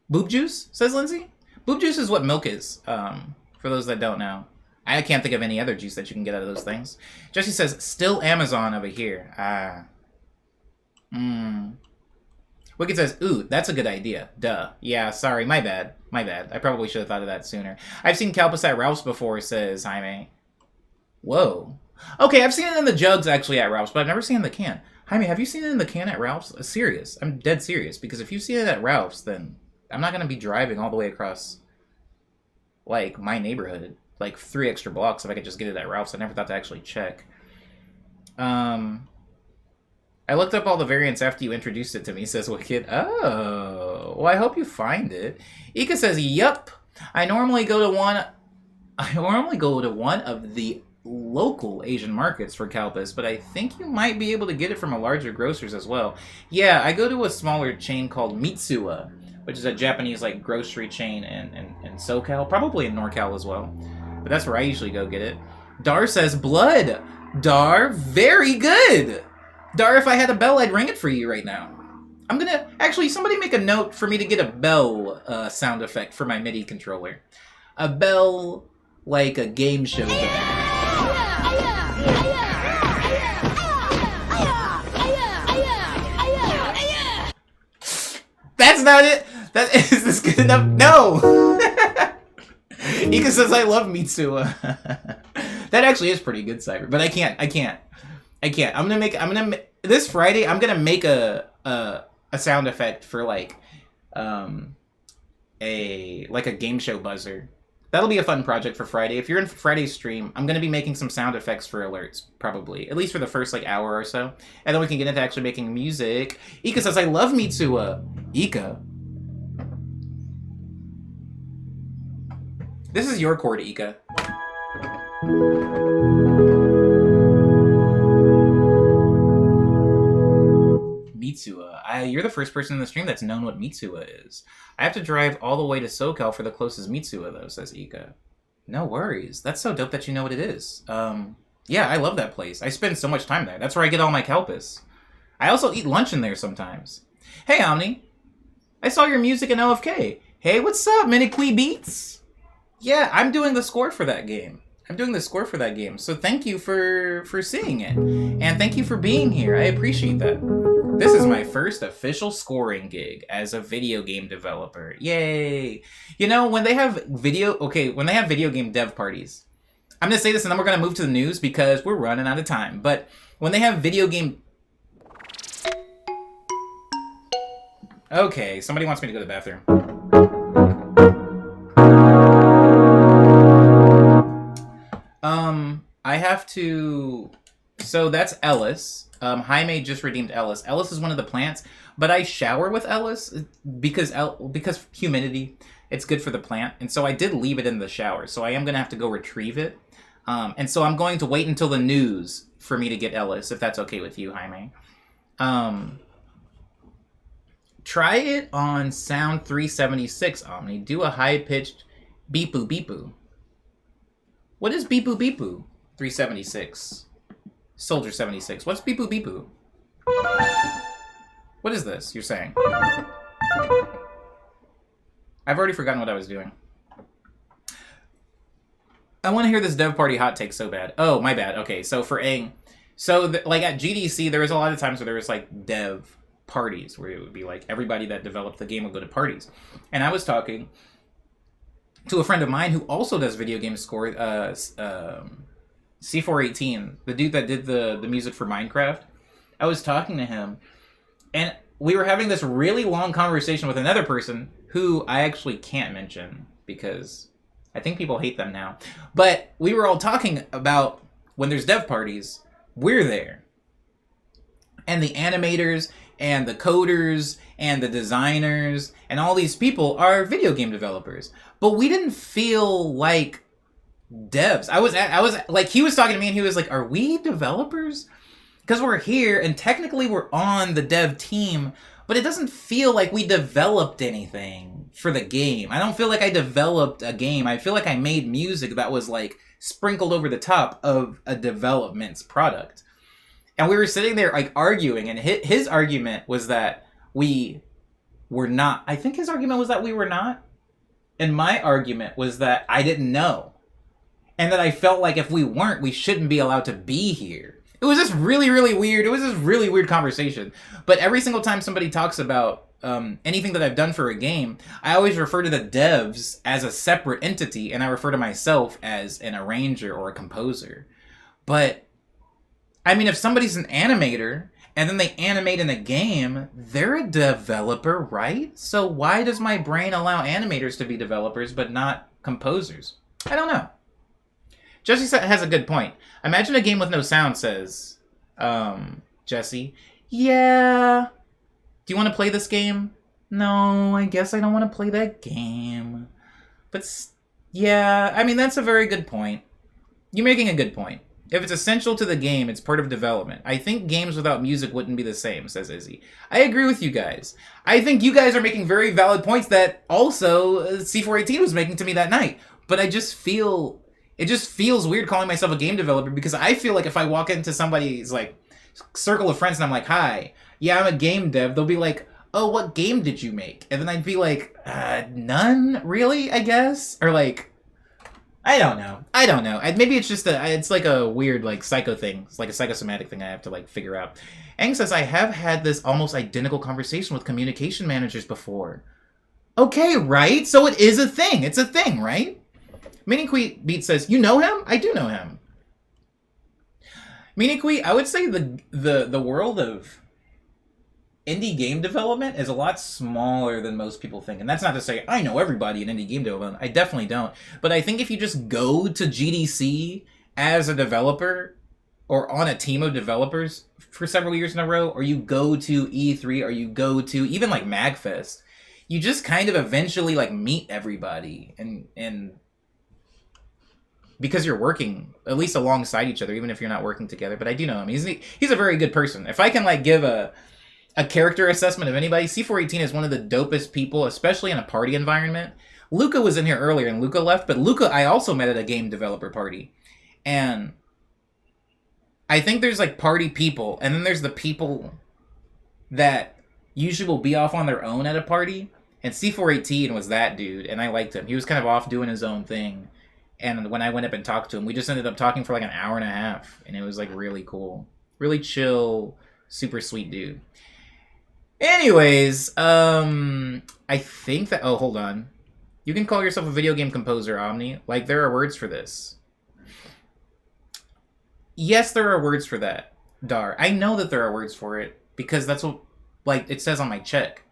Boob Juice, says Lindsay? Boob Juice is what milk is, for those that don't know. I can't think of any other juice that you can get out of those things. Jesse says, still Amazon over here. Wicked says, ooh, that's a good idea. Duh. Yeah, sorry, my bad. My bad. I probably should have thought of that sooner. I've seen Kalpis at Ralph's before, says Jaime. Whoa. Okay, I've seen it in the jugs, actually, at Ralph's, but I've never seen it in the can. Jaime, have you seen it in the can at Ralph's? Serious. I'm dead serious, because if you've seen it at Ralph's, then I'm not going to be driving all the way across, like, my neighborhood. Like, 3 extra blocks if I could just get it at Ralph's. I never thought to actually check. I looked up all the variants after you introduced it to me, says Wicked. Oh, well, I hope you find it. Ika says, yup. I normally go to one of the local Asian markets for Kalpis, but I think you might be able to get it from a larger grocers as well. Yeah, I go to a smaller chain called Mitsuwa, which is a Japanese like grocery chain in SoCal, probably in NorCal as well. But that's where I usually go get it. Dar says, blood. Dar, very good. Dar, if I had a bell, I'd ring it for you right now. I'm gonna... Actually, somebody make a note for me to get a bell sound effect for my MIDI controller. A bell like a game show bell. That's not it! Is this good enough? No! Ika says, I love Mitsuwa. That actually is pretty good, Cyber, but I can't. This Friday, I'm gonna make a sound effect for like a game show buzzer. That'll be a fun project for Friday. If you're in Friday's stream, I'm gonna be making some sound effects for alerts, probably. At least for the first like hour or so. And then we can get into actually making music. Ika says, I love Mitsuwa. Ika. This is your chord, Ika. Mitsuwa. You're the first person in the stream that's known what Mitsuwa is. I have to drive all the way to SoCal for the closest Mitsuwa, though, says Ika. No worries. That's so dope that you know what it is. Yeah, I love that place. I spend so much time there. That's where I get all my Kalpis. I also eat lunch in there sometimes. Hey, Omni. I saw your music in LFK. Hey, what's up, Miniquee Beats? Yeah, I'm doing the score for that game. I'm doing the score for that game. So thank you for seeing it. And thank you for being here. I appreciate that. This is my first official scoring gig as a video game developer. Yay. You know, when they have video game dev parties, I'm going to say this and then we're going to move to the news because we're running out of time. But when they have video game... Okay, somebody wants me to go to the bathroom. I have to... So that's Ellis. Jaime just redeemed Ellis. Ellis is one of the plants, but I shower with Ellis because humidity. It's good for the plant, and so I did leave it in the shower. So I am gonna have to go retrieve it, and so I'm going to wait until the news for me to get Ellis, if that's okay with you, Jaime. Try it on Sound 376 Omni. Do a high pitched beepoo beepoo. What is beepoo beepoo? 376. Soldier 76. What's beepoo beepoo? What is this you're saying? I've already forgotten what I was doing. I want to hear this dev party hot take so bad. Oh, my bad. Okay, so for Aang. So, like, at GDC, there was a lot of times where there was, like, dev parties, where it would be, like, everybody that developed the game would go to parties. And I was talking to a friend of mine who also does video game score, C418, the dude that did the music for Minecraft. I was talking to him, and we were having this really long conversation with another person who I actually can't mention because I think people hate them now. But we were all talking about when there's dev parties, we're there. And the animators and the coders and the designers and all these people are video game developers. But we didn't feel like devs. I was like, he was talking to me and he was like, are we developers? Because we're here and technically we're on the dev team, but it doesn't feel like we developed anything for the game. I don't feel like I developed a game. I feel like I made music that was like sprinkled over the top of a development's product. And we were sitting there like arguing, and his argument was that we were not. I think his argument was that we were not. And my argument was that I didn't know. And that I felt like if we weren't, we shouldn't be allowed to be here. It was just really, really weird. It was this really weird conversation. But every single time somebody talks about anything that I've done for a game, I always refer to the devs as a separate entity, and I refer to myself as an arranger or a composer. But I mean, if somebody's an animator and then they animate in a game, they're a developer, right? So why does my brain allow animators to be developers but not composers? I don't know. Jesse has a good point. Imagine a game with no sound, says Jesse. Yeah. Do you want to play this game? No, I guess I don't want to play that game. But yeah, I mean, that's a very good point. You're making a good point. If it's essential to the game, it's part of development. I think games without music wouldn't be the same, says Izzy. I agree with you guys. I think you guys are making very valid points that also C418 was making to me that night. But I just feel... It just feels weird calling myself a game developer because I feel like if I walk into somebody's, like, circle of friends and I'm like, hi, yeah, I'm a game dev, they'll be like, oh, what game did you make? And then I'd be like, none, really, I guess? Or, like... I don't know. Maybe it's just it's like a weird, like, psycho thing. It's like a psychosomatic thing I have to, like, figure out. Aang says, I have had this almost identical conversation with communication managers before. Okay, right? So it is a thing. It's a thing, right? Miniquee Beat says, you know him? I do know him. Miniquee, I would say the world of indie game development is a lot smaller than most people think. And that's not to say I know everybody in indie game development. I definitely don't. But I think if you just go to GDC as a developer or on a team of developers for several years in a row, or you go to E3, or you go to even like MagFest, you just kind of eventually like meet everybody and because you're working at least alongside each other, even if you're not working together. But I do know him. He's a very good person. If I can like give a character assessment of anybody, C418 is one of the dopest people, especially in a party environment. Luca was in here earlier and Luca left, but Luca I also met at a game developer party. And I think there's like party people, and then there's the people that usually will be off on their own at a party. And C418 was that dude, and I liked him. He was kind of off doing his own thing. And when I went up and talked to him, we just ended up talking for like an hour and a half, and it was like really cool, really chill, super sweet dude. Anyways, I think that, oh, hold on. You can call yourself a video game composer, Omni. Like, there are words for this. Yes, there are words for that, Dar. I know that there are words for it, because that's what, like, it says on my check,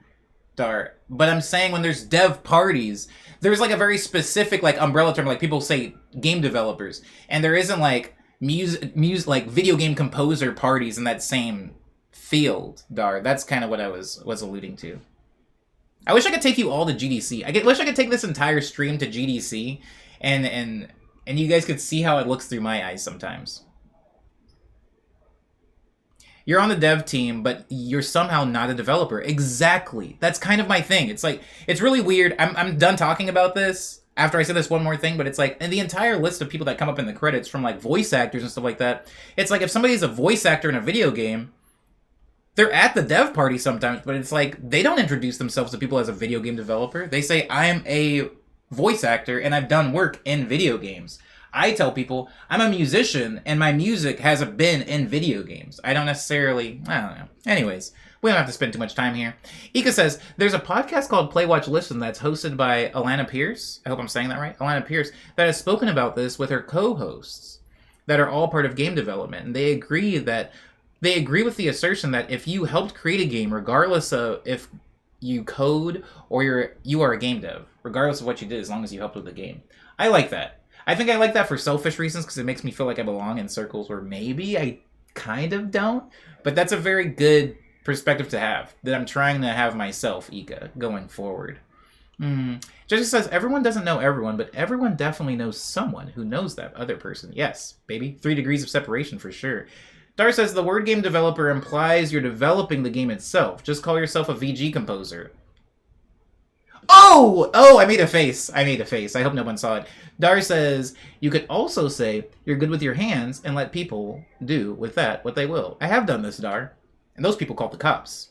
Dar. But I'm saying when there's dev parties, there's, like, a very specific, like, umbrella term, like, people say game developers, and there isn't, like, music, like, video game composer parties in that same field, Dar. That's kind of what I was alluding to. I wish I could take you all to GDC. Wish I could take this entire stream to GDC, and you guys could see how it looks through my eyes sometimes. You're on the dev team, but you're somehow not a developer. Exactly. That's kind of my thing. It's like, it's really weird. I'm done talking about this after I say this one more thing, but it's like, in the entire list of people that come up in the credits from like voice actors and stuff like that, it's like if somebody's a voice actor in a video game, they're at the dev party sometimes, but it's like, they don't introduce themselves to people as a video game developer. They say, I am a voice actor and I've done work in video games. I tell people, I'm a musician and my music hasn't been in video games. I don't know. Anyways, we don't have to spend too much time here. Ika says, there's a podcast called Play, Watch, Listen that's hosted by Alana Pierce. I hope I'm saying that right. Alana Pierce, that has spoken about this with her co-hosts that are all part of game development. And they agree with the assertion that if you helped create a game, regardless of if you code or you are a game dev, regardless of what you did, as long as you helped with the game. I like that. I think I like that for selfish reasons, because it makes me feel like I belong in circles where maybe I kind of don't. But that's a very good perspective to have, that I'm trying to have myself, Ika, going forward. Jessica says, everyone doesn't know everyone, but everyone definitely knows someone who knows that other person. Yes, baby. 3 degrees of separation for sure. Dar says, the word game developer implies you're developing the game itself. Just call yourself a VG composer. Oh, I made a face. I hope no one saw it. Dar says, you could also say you're good with your hands and let people do with that what they will. I have done this, Dar. And those people called the cops.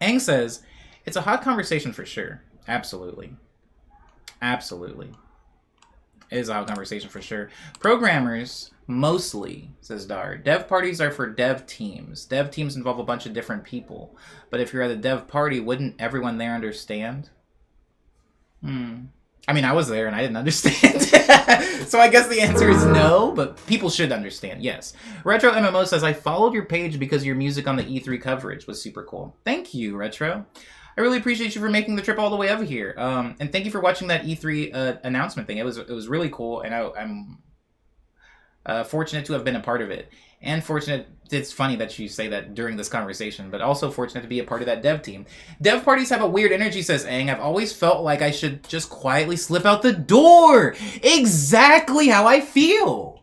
Aang says, it's a hot conversation for sure. Absolutely. It is a hot conversation for sure. Programmers, mostly, says Dar. Dev parties are for dev teams. Dev teams involve a bunch of different people. But if you're at a dev party, wouldn't everyone there understand? I mean, I was there and I didn't understand. So I guess the answer is no, but people should understand, yes. Retro MMO says, I followed your page because your music on the E3 coverage was super cool. Thank you, Retro. I really appreciate you for making the trip all the way over here. And thank you for watching that E3 announcement thing. It was really cool, and I'm fortunate to have been a part of it. And fortunate, it's funny that you say that during this conversation, but also fortunate to be a part of that dev team. Dev parties have a weird energy, says Aang. I've always felt like I should just quietly slip out the door. Exactly how I feel.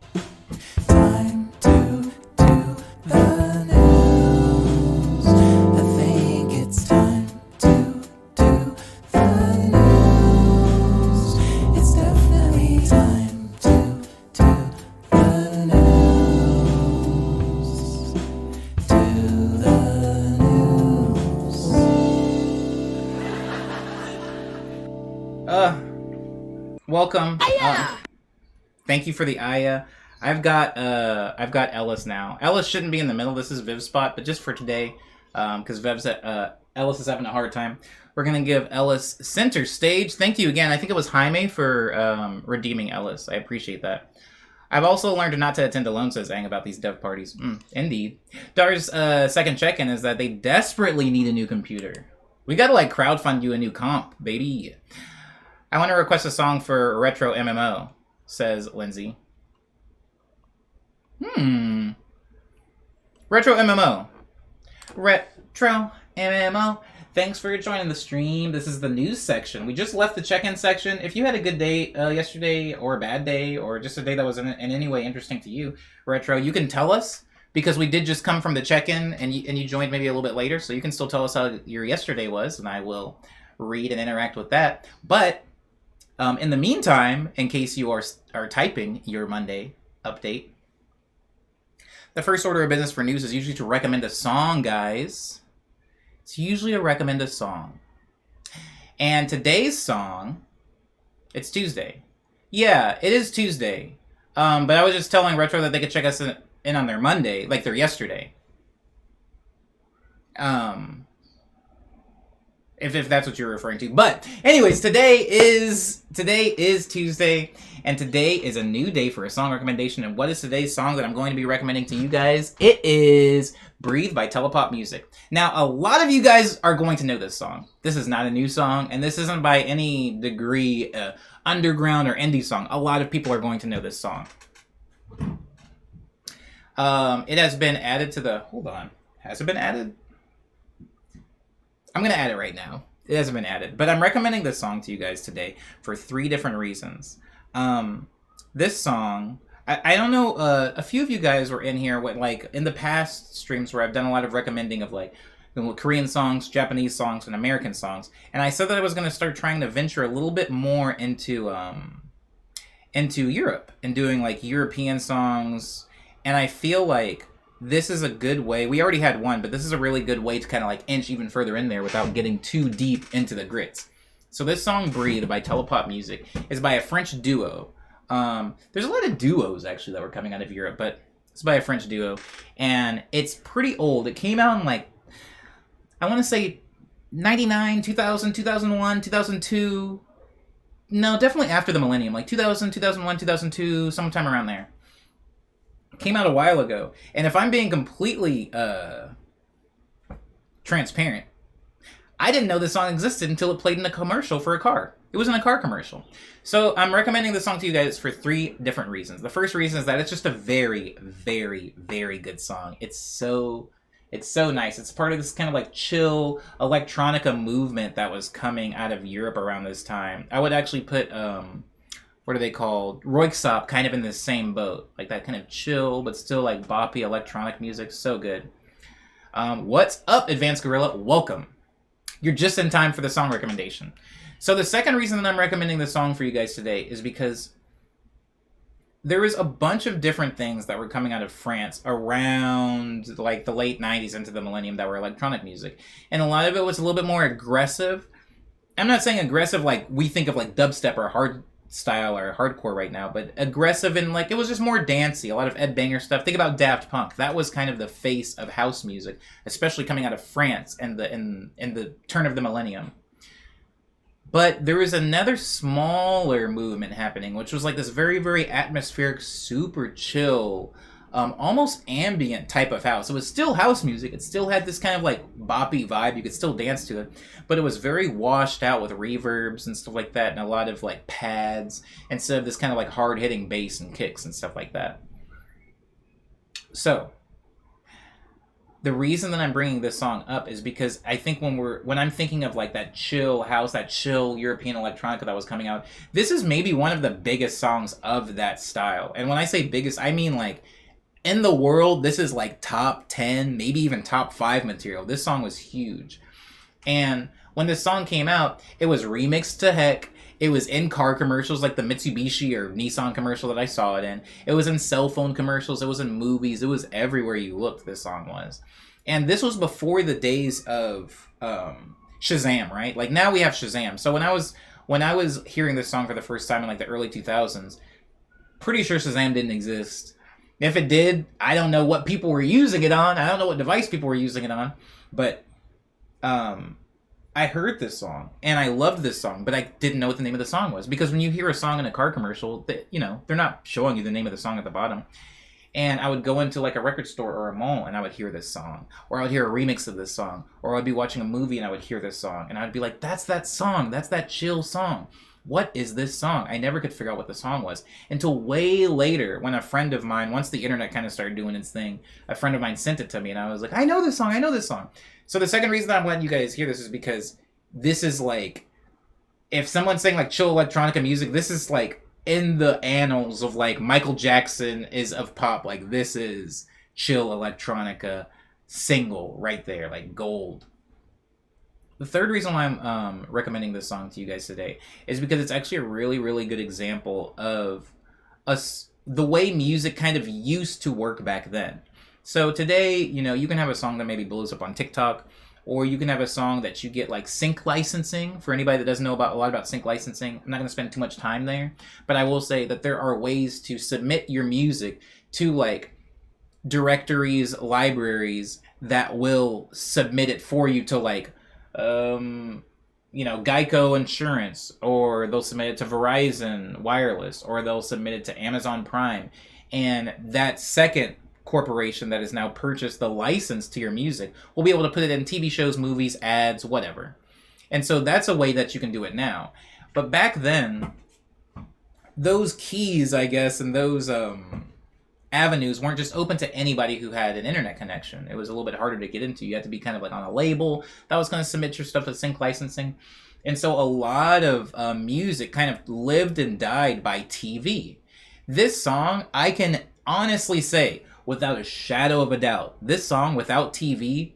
Time to do the news. I think it's time to do the news. It's definitely time to do the news. Do the news. Welcome. Thank you for the Aya. I've got Ellis now. Ellis shouldn't be in the middle. This is Viv's spot, but just for today, because Ellis is having a hard time, we're gonna give Ellis center stage. Thank you again. I think it was Jaime for redeeming Ellis. I appreciate that. I've also learned not to attend alone, says Aang, about these dev parties. Indeed. Dar's second check-in is that they desperately need a new computer. We gotta like crowdfund you a new comp, baby. I want to request a song for Retro MMO, says Lindsay. Retro MMO. Retro MMO. Thanks for joining the stream. This is the news section. We just left the check-in section. If you had a good day yesterday, or a bad day, or just a day that was in any way interesting to you, Retro, you can tell us, because we did just come from the check-in, and you joined maybe a little bit later, so you can still tell us how your yesterday was, and I will read and interact with that. But in the meantime, in case you are typing your Monday update, the first order of business for news is usually to recommend a song, guys. It's usually to recommend a song. And today's song, it's Tuesday. Yeah, it is Tuesday. But I was just telling Retro that they could check us in on their Monday, like their yesterday. If that's what you're referring to. But anyways, today is Tuesday, and today is a new day for a song recommendation. And what is today's song that I'm going to be recommending to you guys? It is Breathe by Telepop Music. Now, a lot of you guys are going to know this song. This is not a new song, and this isn't by any degree underground or indie song. A lot of people are going to know this song. It has been added to the... Hold on. Has it been added? I'm going to add it right now. It hasn't been added. But I'm recommending this song to you guys today for 3 different reasons. This song... I don't know, a few of you guys were in here with, like, in the past streams where I've done a lot of recommending of, like, Korean songs, Japanese songs, and American songs. And I said that I was going to start trying to venture a little bit more into Europe and doing, like, European songs. And I feel like this is a good way. We already had one, but this is a really good way to kind of, like, inch even further in there without getting too deep into the grits. So this song, Breathe, by Telepop Music, is by a French duo. There's a lot of duos actually that were coming out of Europe, but it's by a French duo, and it's pretty old. It came out in, like, I want to say 99, 2000, 2001, 2002. No, definitely after the millennium, like 2000, 2001, 2002, sometime around there. It came out a while ago, and if I'm being completely transparent, I didn't know this song existed until it played in a commercial for a car. It was in a car commercial. So I'm recommending this song to you guys for 3 different reasons. The first reason is that it's just a very, very, very good song. It's so nice. It's part of this kind of like chill electronica movement that was coming out of Europe around this time. I would actually put, what are they called? Royksop kind of in the same boat. Like that kind of chill, but still like boppy electronic music. So good. What's up, Advanced Gorilla? Welcome. You're just in time for the song recommendation. So the second reason that I'm recommending this song for you guys today is because there was a bunch of different things that were coming out of France around like the late 90s into the millennium that were electronic music. And a lot of it was a little bit more aggressive. I'm not saying aggressive like we think of like dubstep or hard style or hardcore right now, but aggressive and like it was just more dancey, a lot of Ed Banger stuff. Think about Daft Punk. That was kind of the face of house music, especially coming out of France and in the turn of the millennium. But there was another smaller movement happening, which was like this very, very atmospheric, super chill, almost ambient type of house. It was still house music. It still had this kind of like boppy vibe. You could still dance to it. But it was very washed out with reverbs and stuff like that and a lot of like pads instead of this kind of like hard-hitting bass and kicks and stuff like that. So the reason that I'm bringing this song up is because I think when I'm thinking of like that chill house, that chill European electronica that was coming out, this is maybe one of the biggest songs of that style. And when I say biggest, I mean like in the world, this is like top 10, maybe even top 5 material. This song was huge. And when this song came out, it was remixed to heck. It was in car commercials like the Mitsubishi or Nissan commercial that I saw it in. It was in cell phone commercials. It was in movies. It was everywhere you looked, this song was. And this was before the days of Shazam, right? Like now we have Shazam. So when I was hearing this song for the first time in like the early 2000s, pretty sure Shazam didn't exist. If it did, I don't know what people were using it on. I don't know what device people were using it on. But I heard this song, and I loved this song, but I didn't know what the name of the song was. Because when you hear a song in a car commercial, they're not showing you the name of the song at the bottom. And I would go into like a record store or a mall, and I would hear this song. Or I would hear a remix of this song. Or I'd be watching a movie, and I would hear this song. And I'd be like, that's that song. That's that chill song. What is this song? I never could figure out what the song was. Until way later, when a friend of mine, once the internet kind of started doing its thing, a friend of mine sent it to me, and I was like, I know this song. So the second reason that I'm letting you guys hear this is because this is like, if someone's saying like chill electronica music, this is like in the annals of like Michael Jackson is of pop. Like this is chill electronica single right there, like gold. The third reason why I'm recommending this song to you guys today is because it's actually a really, really good example of the way music kind of used to work back then. So today, you can have a song that maybe blows up on TikTok, or you can have a song that you get like sync licensing. For anybody that doesn't know about a lot about sync licensing, I'm not going to spend too much time there, but I will say that there are ways to submit your music to like directories, libraries that will submit it for you to like Geico Insurance, or they'll submit it to Verizon Wireless, or they'll submit it to Amazon Prime, and that second corporation that has now purchased the license to your music will be able to put it in TV shows, movies, ads, whatever. And so that's a way that you can do it now. But back then, those keys, I guess, and those avenues weren't just open to anybody who had an internet connection. It was a little bit harder to get into. You had to be kind of like on a label that was going to submit your stuff to sync licensing. And so a lot of music kind of lived and died by TV. This song, I can honestly say, without a shadow of a doubt, this song without TV,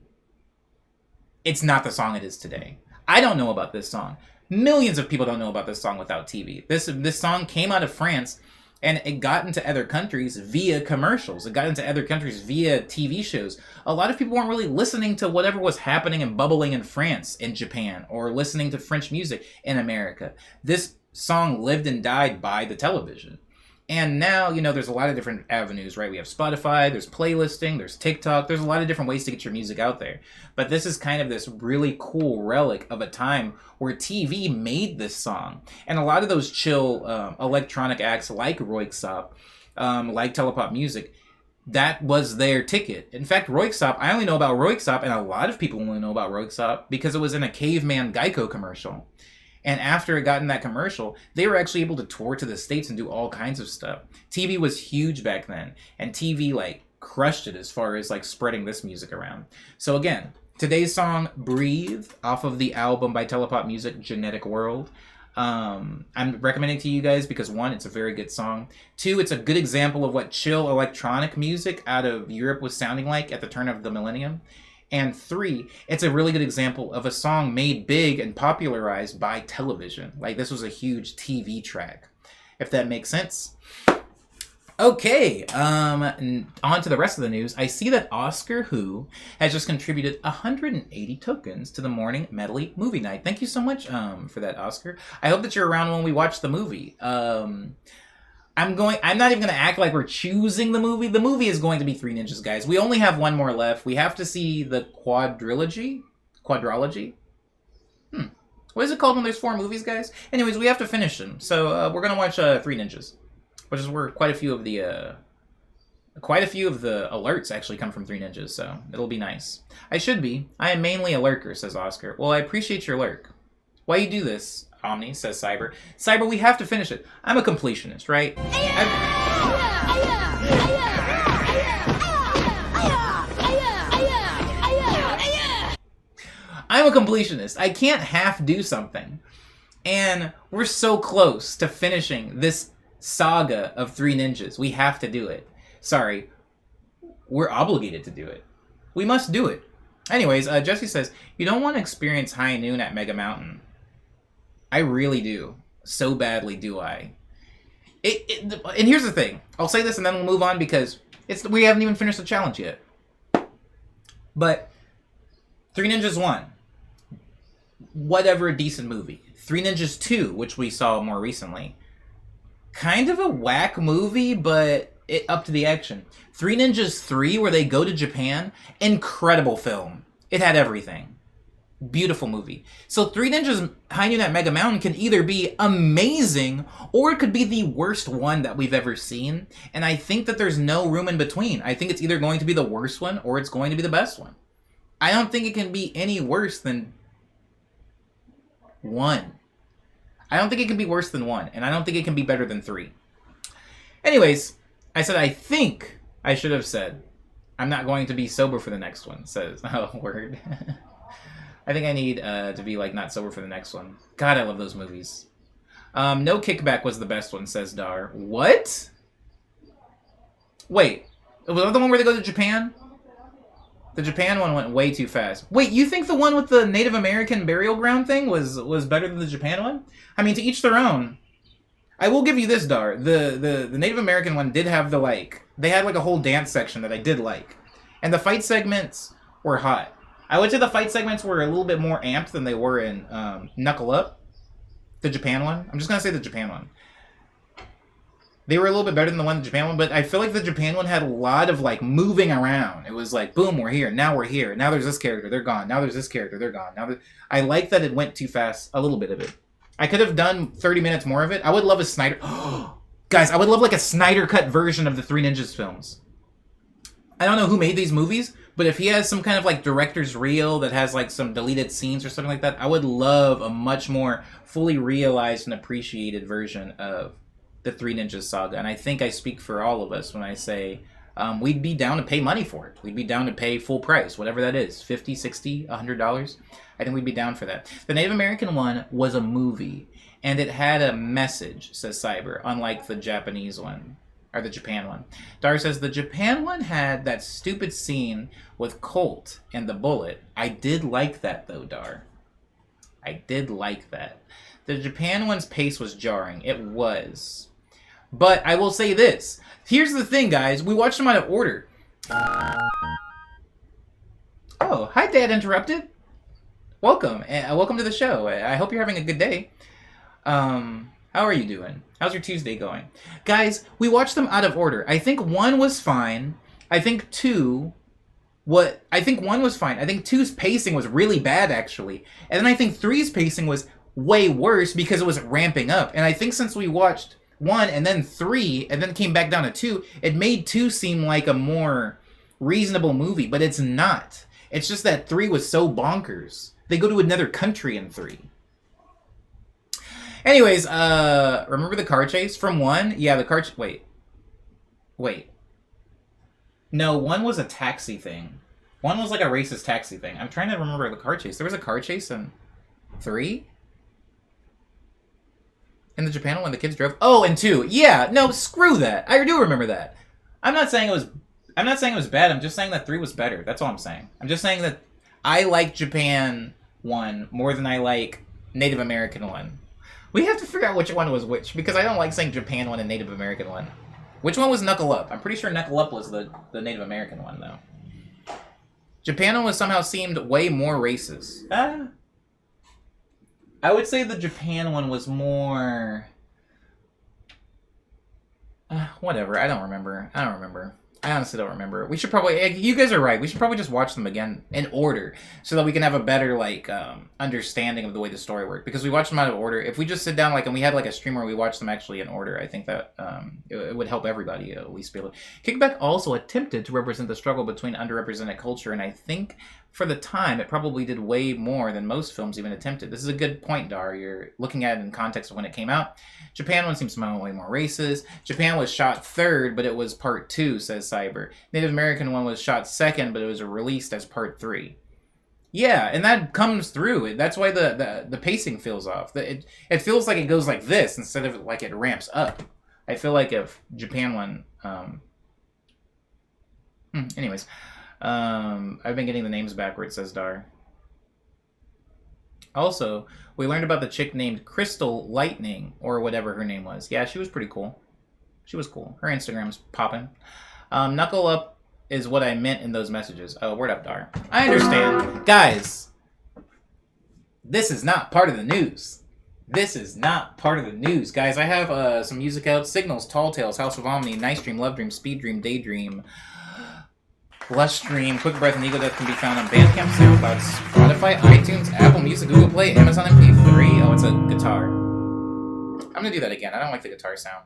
it's not the song it is today. I don't know about this song. Millions of people don't know about this song without TV. This song came out of France, and it got into other countries via commercials. It got into other countries via TV shows. A lot of people weren't really listening to whatever was happening and bubbling in France, in Japan, or listening to French music in America. This song lived and died by the television. And now, there's a lot of different avenues, right? We have Spotify, there's playlisting, there's TikTok, there's a lot of different ways to get your music out there. But this is kind of this really cool relic of a time where TV made this song. And a lot of those chill electronic acts like Röyksopp, like Telepop Music, that was their ticket. In fact, Röyksopp, I only know about Röyksopp, and a lot of people only know about Röyksopp because it was in a Caveman Geico commercial. And after it got in that commercial, they were actually able to tour to the States and do all kinds of stuff. TV was huge back then, and TV like crushed it as far as like spreading this music around. So again, today's song, Breathe, off of the album by Telepop Music, Genetic World. I'm recommending to you guys because 1, it's a very good song. 2, it's a good example of what chill electronic music out of Europe was sounding like at the turn of the millennium. And 3, it's a really good example of a song made big and popularized by television. Like, this was a huge TV track, if that makes sense. Okay, on to the rest of the news. I see that Oscar Who has just contributed 180 tokens to the Morning Medley movie night. Thank you so much for that, Oscar. I hope that you're around when we watch the movie. I'm not even going to act like we're choosing the movie. The movie is going to be Three Ninjas, guys. We only have one more left. We have to see the quadrology? What is it called when there's 4 movies, guys? Anyways, we have to finish them. So we're going to watch Three Ninjas, which is where quite a few of the alerts actually come from Three Ninjas, so it'll be nice. I am mainly a lurker, says Oscar. Well, I appreciate your lurk. Why you do this, Omni, says Cyber. Cyber, we have to finish it. I'm a completionist, right? I'm a completionist. I can't half do something. And we're so close to finishing this saga of Three Ninjas. We have to do it. Sorry. We're obligated to do it. We must do it. Anyways, Jesse says, you don't want to experience High Noon at Mega Mountain. I really do. So badly do I. And here's the thing. I'll say this and then we'll move on because we haven't even finished the challenge yet. But Three Ninjas 1. Whatever, a decent movie. Three Ninjas 2, which we saw more recently. Kind of a whack movie, but it up to the action. Three Ninjas 3, where they go to Japan. Incredible film. It had everything. Beautiful movie. So Three Ninjas High Noon at Mega Mountain can either be amazing or it could be the worst one that we've ever seen. And I think that there's no room in between. I think it's either going to be the worst one or it's going to be the best one. I don't think it can be any worse than 1. I don't think it can be worse than 1. And I don't think it can be better than 3. Anyways, I said I think I should have said I'm not going to be sober for the next one, says, oh, word. I think I need to be, like, not sober for the next one. God, I love those movies. No Kickback was the best one, says Dar. What? Wait. Was that the one where they go to Japan? The Japan one went way too fast. Wait, you think the one with the Native American burial ground thing was better than the Japan one? I mean, to each their own. I will give you this, Dar. The Native American one did have the, like... They had, like, a whole dance section that I did like. And the fight segments were hot. I would say the fight segments were a little bit more amped than they were in Knuckle Up, the Japan one. I'm just gonna say the Japan one. They were a little bit better than the Japan one, but I feel like the Japan one had a lot of like moving around. It was like, boom, we're here. Now we're here. Now there's this character, they're gone. Now there's this character, they're gone. I like that it went too fast. A little bit of it. I could have done 30 minutes more of it. I would love a Snyder. Guys, I would love like a Snyder cut version of the Three Ninjas films. I don't know who made these movies, but if he has some kind of like director's reel that has like some deleted scenes or something like that, I would love a much more fully realized and appreciated version of the Three Ninjas saga. And I think I speak for all of us when I say we'd be down to pay money for it. We'd be down to pay full price, whatever that is, $50, $60, $100. I think we'd be down for that. The Native American one was a movie, and it had a message, says Cyber, unlike the Japanese one. Or the Japan one. Dar says, the Japan one had that stupid scene with Colt and the bullet. I did like that, though, Dar. I did like that. The Japan one's pace was jarring. It was. But I will say this. Here's the thing, guys. We watched them out of order. Oh, hi, Dad Interrupted. Welcome. Welcome to the show. I hope you're having a good day. How are you doing? How's your Tuesday going? Guys, we watched them out of order. I think 1 was fine. I think 2... I think 1 was fine. I think 2's pacing was really bad, actually. And then I think 3's pacing was way worse because it was ramping up. And I think since we watched 1 and then 3 and then came back down to 2, it made 2 seem like a more reasonable movie. But it's not. It's just that 3 was so bonkers. They go to another country in 3. Anyways, remember the car chase from 1? Yeah, the car Wait. No, 1 was a taxi thing. 1 was like a racist taxi thing. I'm trying to remember the car chase. There was a car chase in 3? In the Japan one when the kids drove? Oh, and 2. Yeah, no, screw that. I do remember that. I'm not saying it was bad. I'm just saying that 3 was better. That's all I'm saying. I'm just saying that I like Japan 1 more than I like Native American 1. We have to figure out which one was which, because I don't like saying Japan 1 and Native American 1. Which one was Knuckle Up? I'm pretty sure Knuckle Up was the Native American one, though. Japan 1 was somehow seemed way more racist. I would say the Japan one was more... whatever, I don't remember. I honestly don't remember. We should probably... You guys are right. We should probably just watch them again in order so that we can have a better, like, understanding of the way the story worked. Because we watched them out of order. If we just sit down, like, and we had, like, a stream where we watched them actually in order, I think that it would help everybody at least be able to... Kickback also attempted to represent the struggle between underrepresented culture, and I think for the time, it probably did way more than most films even attempted. This is a good point, Dar. You're looking at it in context of when it came out. Japan one seems somehow way more racist. Japan was shot 3rd, but it was part 2, says Cyber. Native American one was shot 2nd, but it was released as part 3. Yeah, and that comes through. That's why the pacing feels off. It feels like it goes like this instead of like it ramps up. I feel like if Japan one... anyways... I've been getting the names backwards, says Dar. Also, we learned about the chick named Crystal Lightning, or whatever her name was. Yeah, she was pretty cool. She was cool. Her Instagram's popping. Knuckle Up is what I meant in those messages. Oh, word up, Dar. I understand. Guys, this is not part of the news. This is not part of the news. Guys, I have some music out. Signals, Tall Tales, House of Omni, Nice Dream, Love Dream, Speed Dream, Daydream, Lush Dream, Quick Breath, and Ego Death can be found on Bandcamp, SoundCloud, Spotify, iTunes, Apple Music, Google Play, Amazon MP3. Oh, it's a guitar. I'm gonna do that again. I don't like the guitar sound.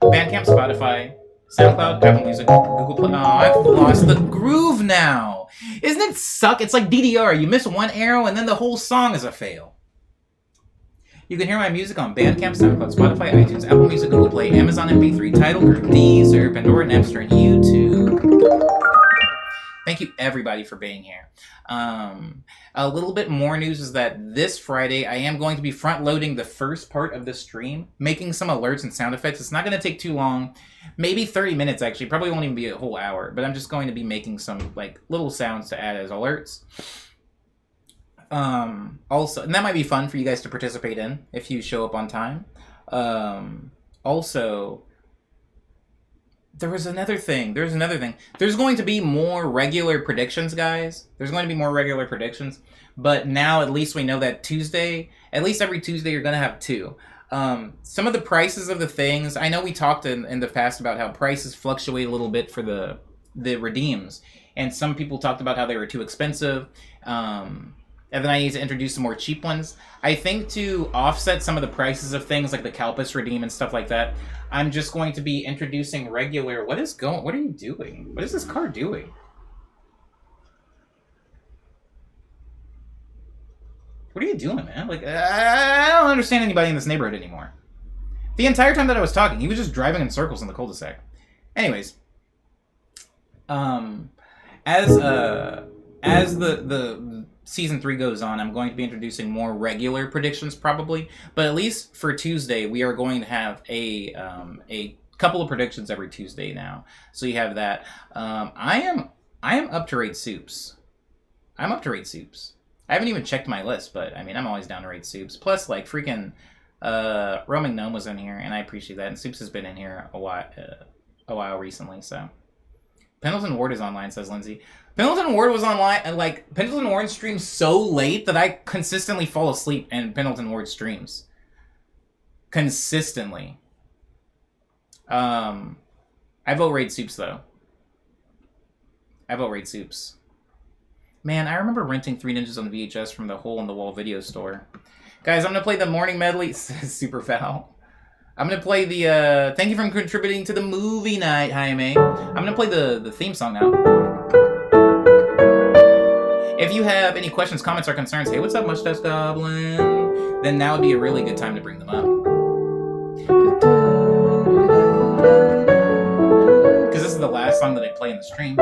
Bandcamp, Spotify, SoundCloud, Apple Music, Google Play. Oh, I've lost the groove now. Isn't it suck? It's like DDR. You miss one arrow and then the whole song is a fail. You can hear my music on Bandcamp, SoundCloud, Spotify, iTunes, Apple Music, Google Play, Amazon MP3, Tidal, Group, Deezer, Pandora, Napster, and YouTube. Thank you, everybody, for being here. A little bit more news is that this Friday, I am going to be front-loading the first part of the stream, making some alerts and sound effects. It's not going to take too long. Maybe 30 minutes, actually. Probably won't even be a whole hour. But I'm just going to be making some like little sounds to add as alerts. Also, and that might be fun for you guys to participate in if you show up on time. Also... There was another thing. There's another thing. There's going to be more regular predictions, guys. There's going to be more regular predictions. But now at least we know that Tuesday, at least every Tuesday, you're going to have 2. Some of the prices of the things, I know we talked in the past about how prices fluctuate a little bit for the redeems. And some people talked about how they were too expensive. And then I need to introduce some more cheap ones. I think to offset some of the prices of things like the Calpus redeem and stuff like that, I'm just going to be introducing regular... What are you doing? What is this car doing? What are you doing, man? Like, I don't understand anybody in this neighborhood anymore. The entire time that I was talking, he was just driving in circles in the cul-de-sac. Anyways. As the Season 3 goes on, I'm going to be introducing more regular predictions, probably. But at least for Tuesday, we are going to have a couple of predictions every Tuesday now. So you have that. I am up to rate soups. I'm up to rate soups. I haven't even checked my list, but I mean, I'm always down to rate soups. Plus, like, freaking Roaming Gnome was in here, and I appreciate that. And Soups has been in here a while recently, so. Pendleton Ward is online, says Lindsay. Pendleton Ward was online, and like Pendleton Ward streams so late that I consistently fall asleep in Pendleton Ward streams. Consistently. I vote Raid Soups though. I vote Raid Soups. Man, I remember renting 3 Ninjas on VHS from the Hole in the Wall video store. Guys, I'm gonna play the morning medley. Super foul. I'm going to play the, thank you for contributing to the movie night, Jaime. I'm going to play the theme song now. If you have any questions, comments, or concerns, hey, what's up, Mustache Goblin? Then now would be a really good time to bring them up. Because this is the last song that I play in the stream.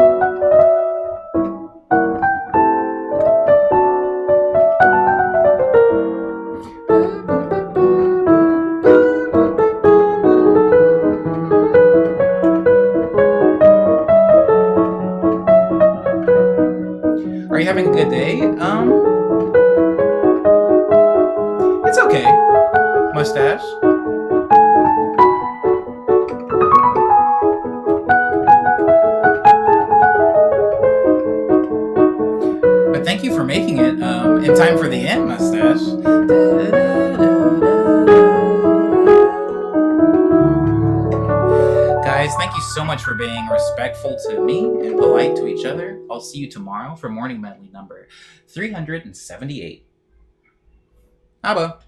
Are you having a good day? It's okay, Mustache. But thank you for making it in time for the end, Mustache. Guys, thank you so much for being respectful to me and polite to each other. I'll see you tomorrow for Morning Medley number 378. Abba.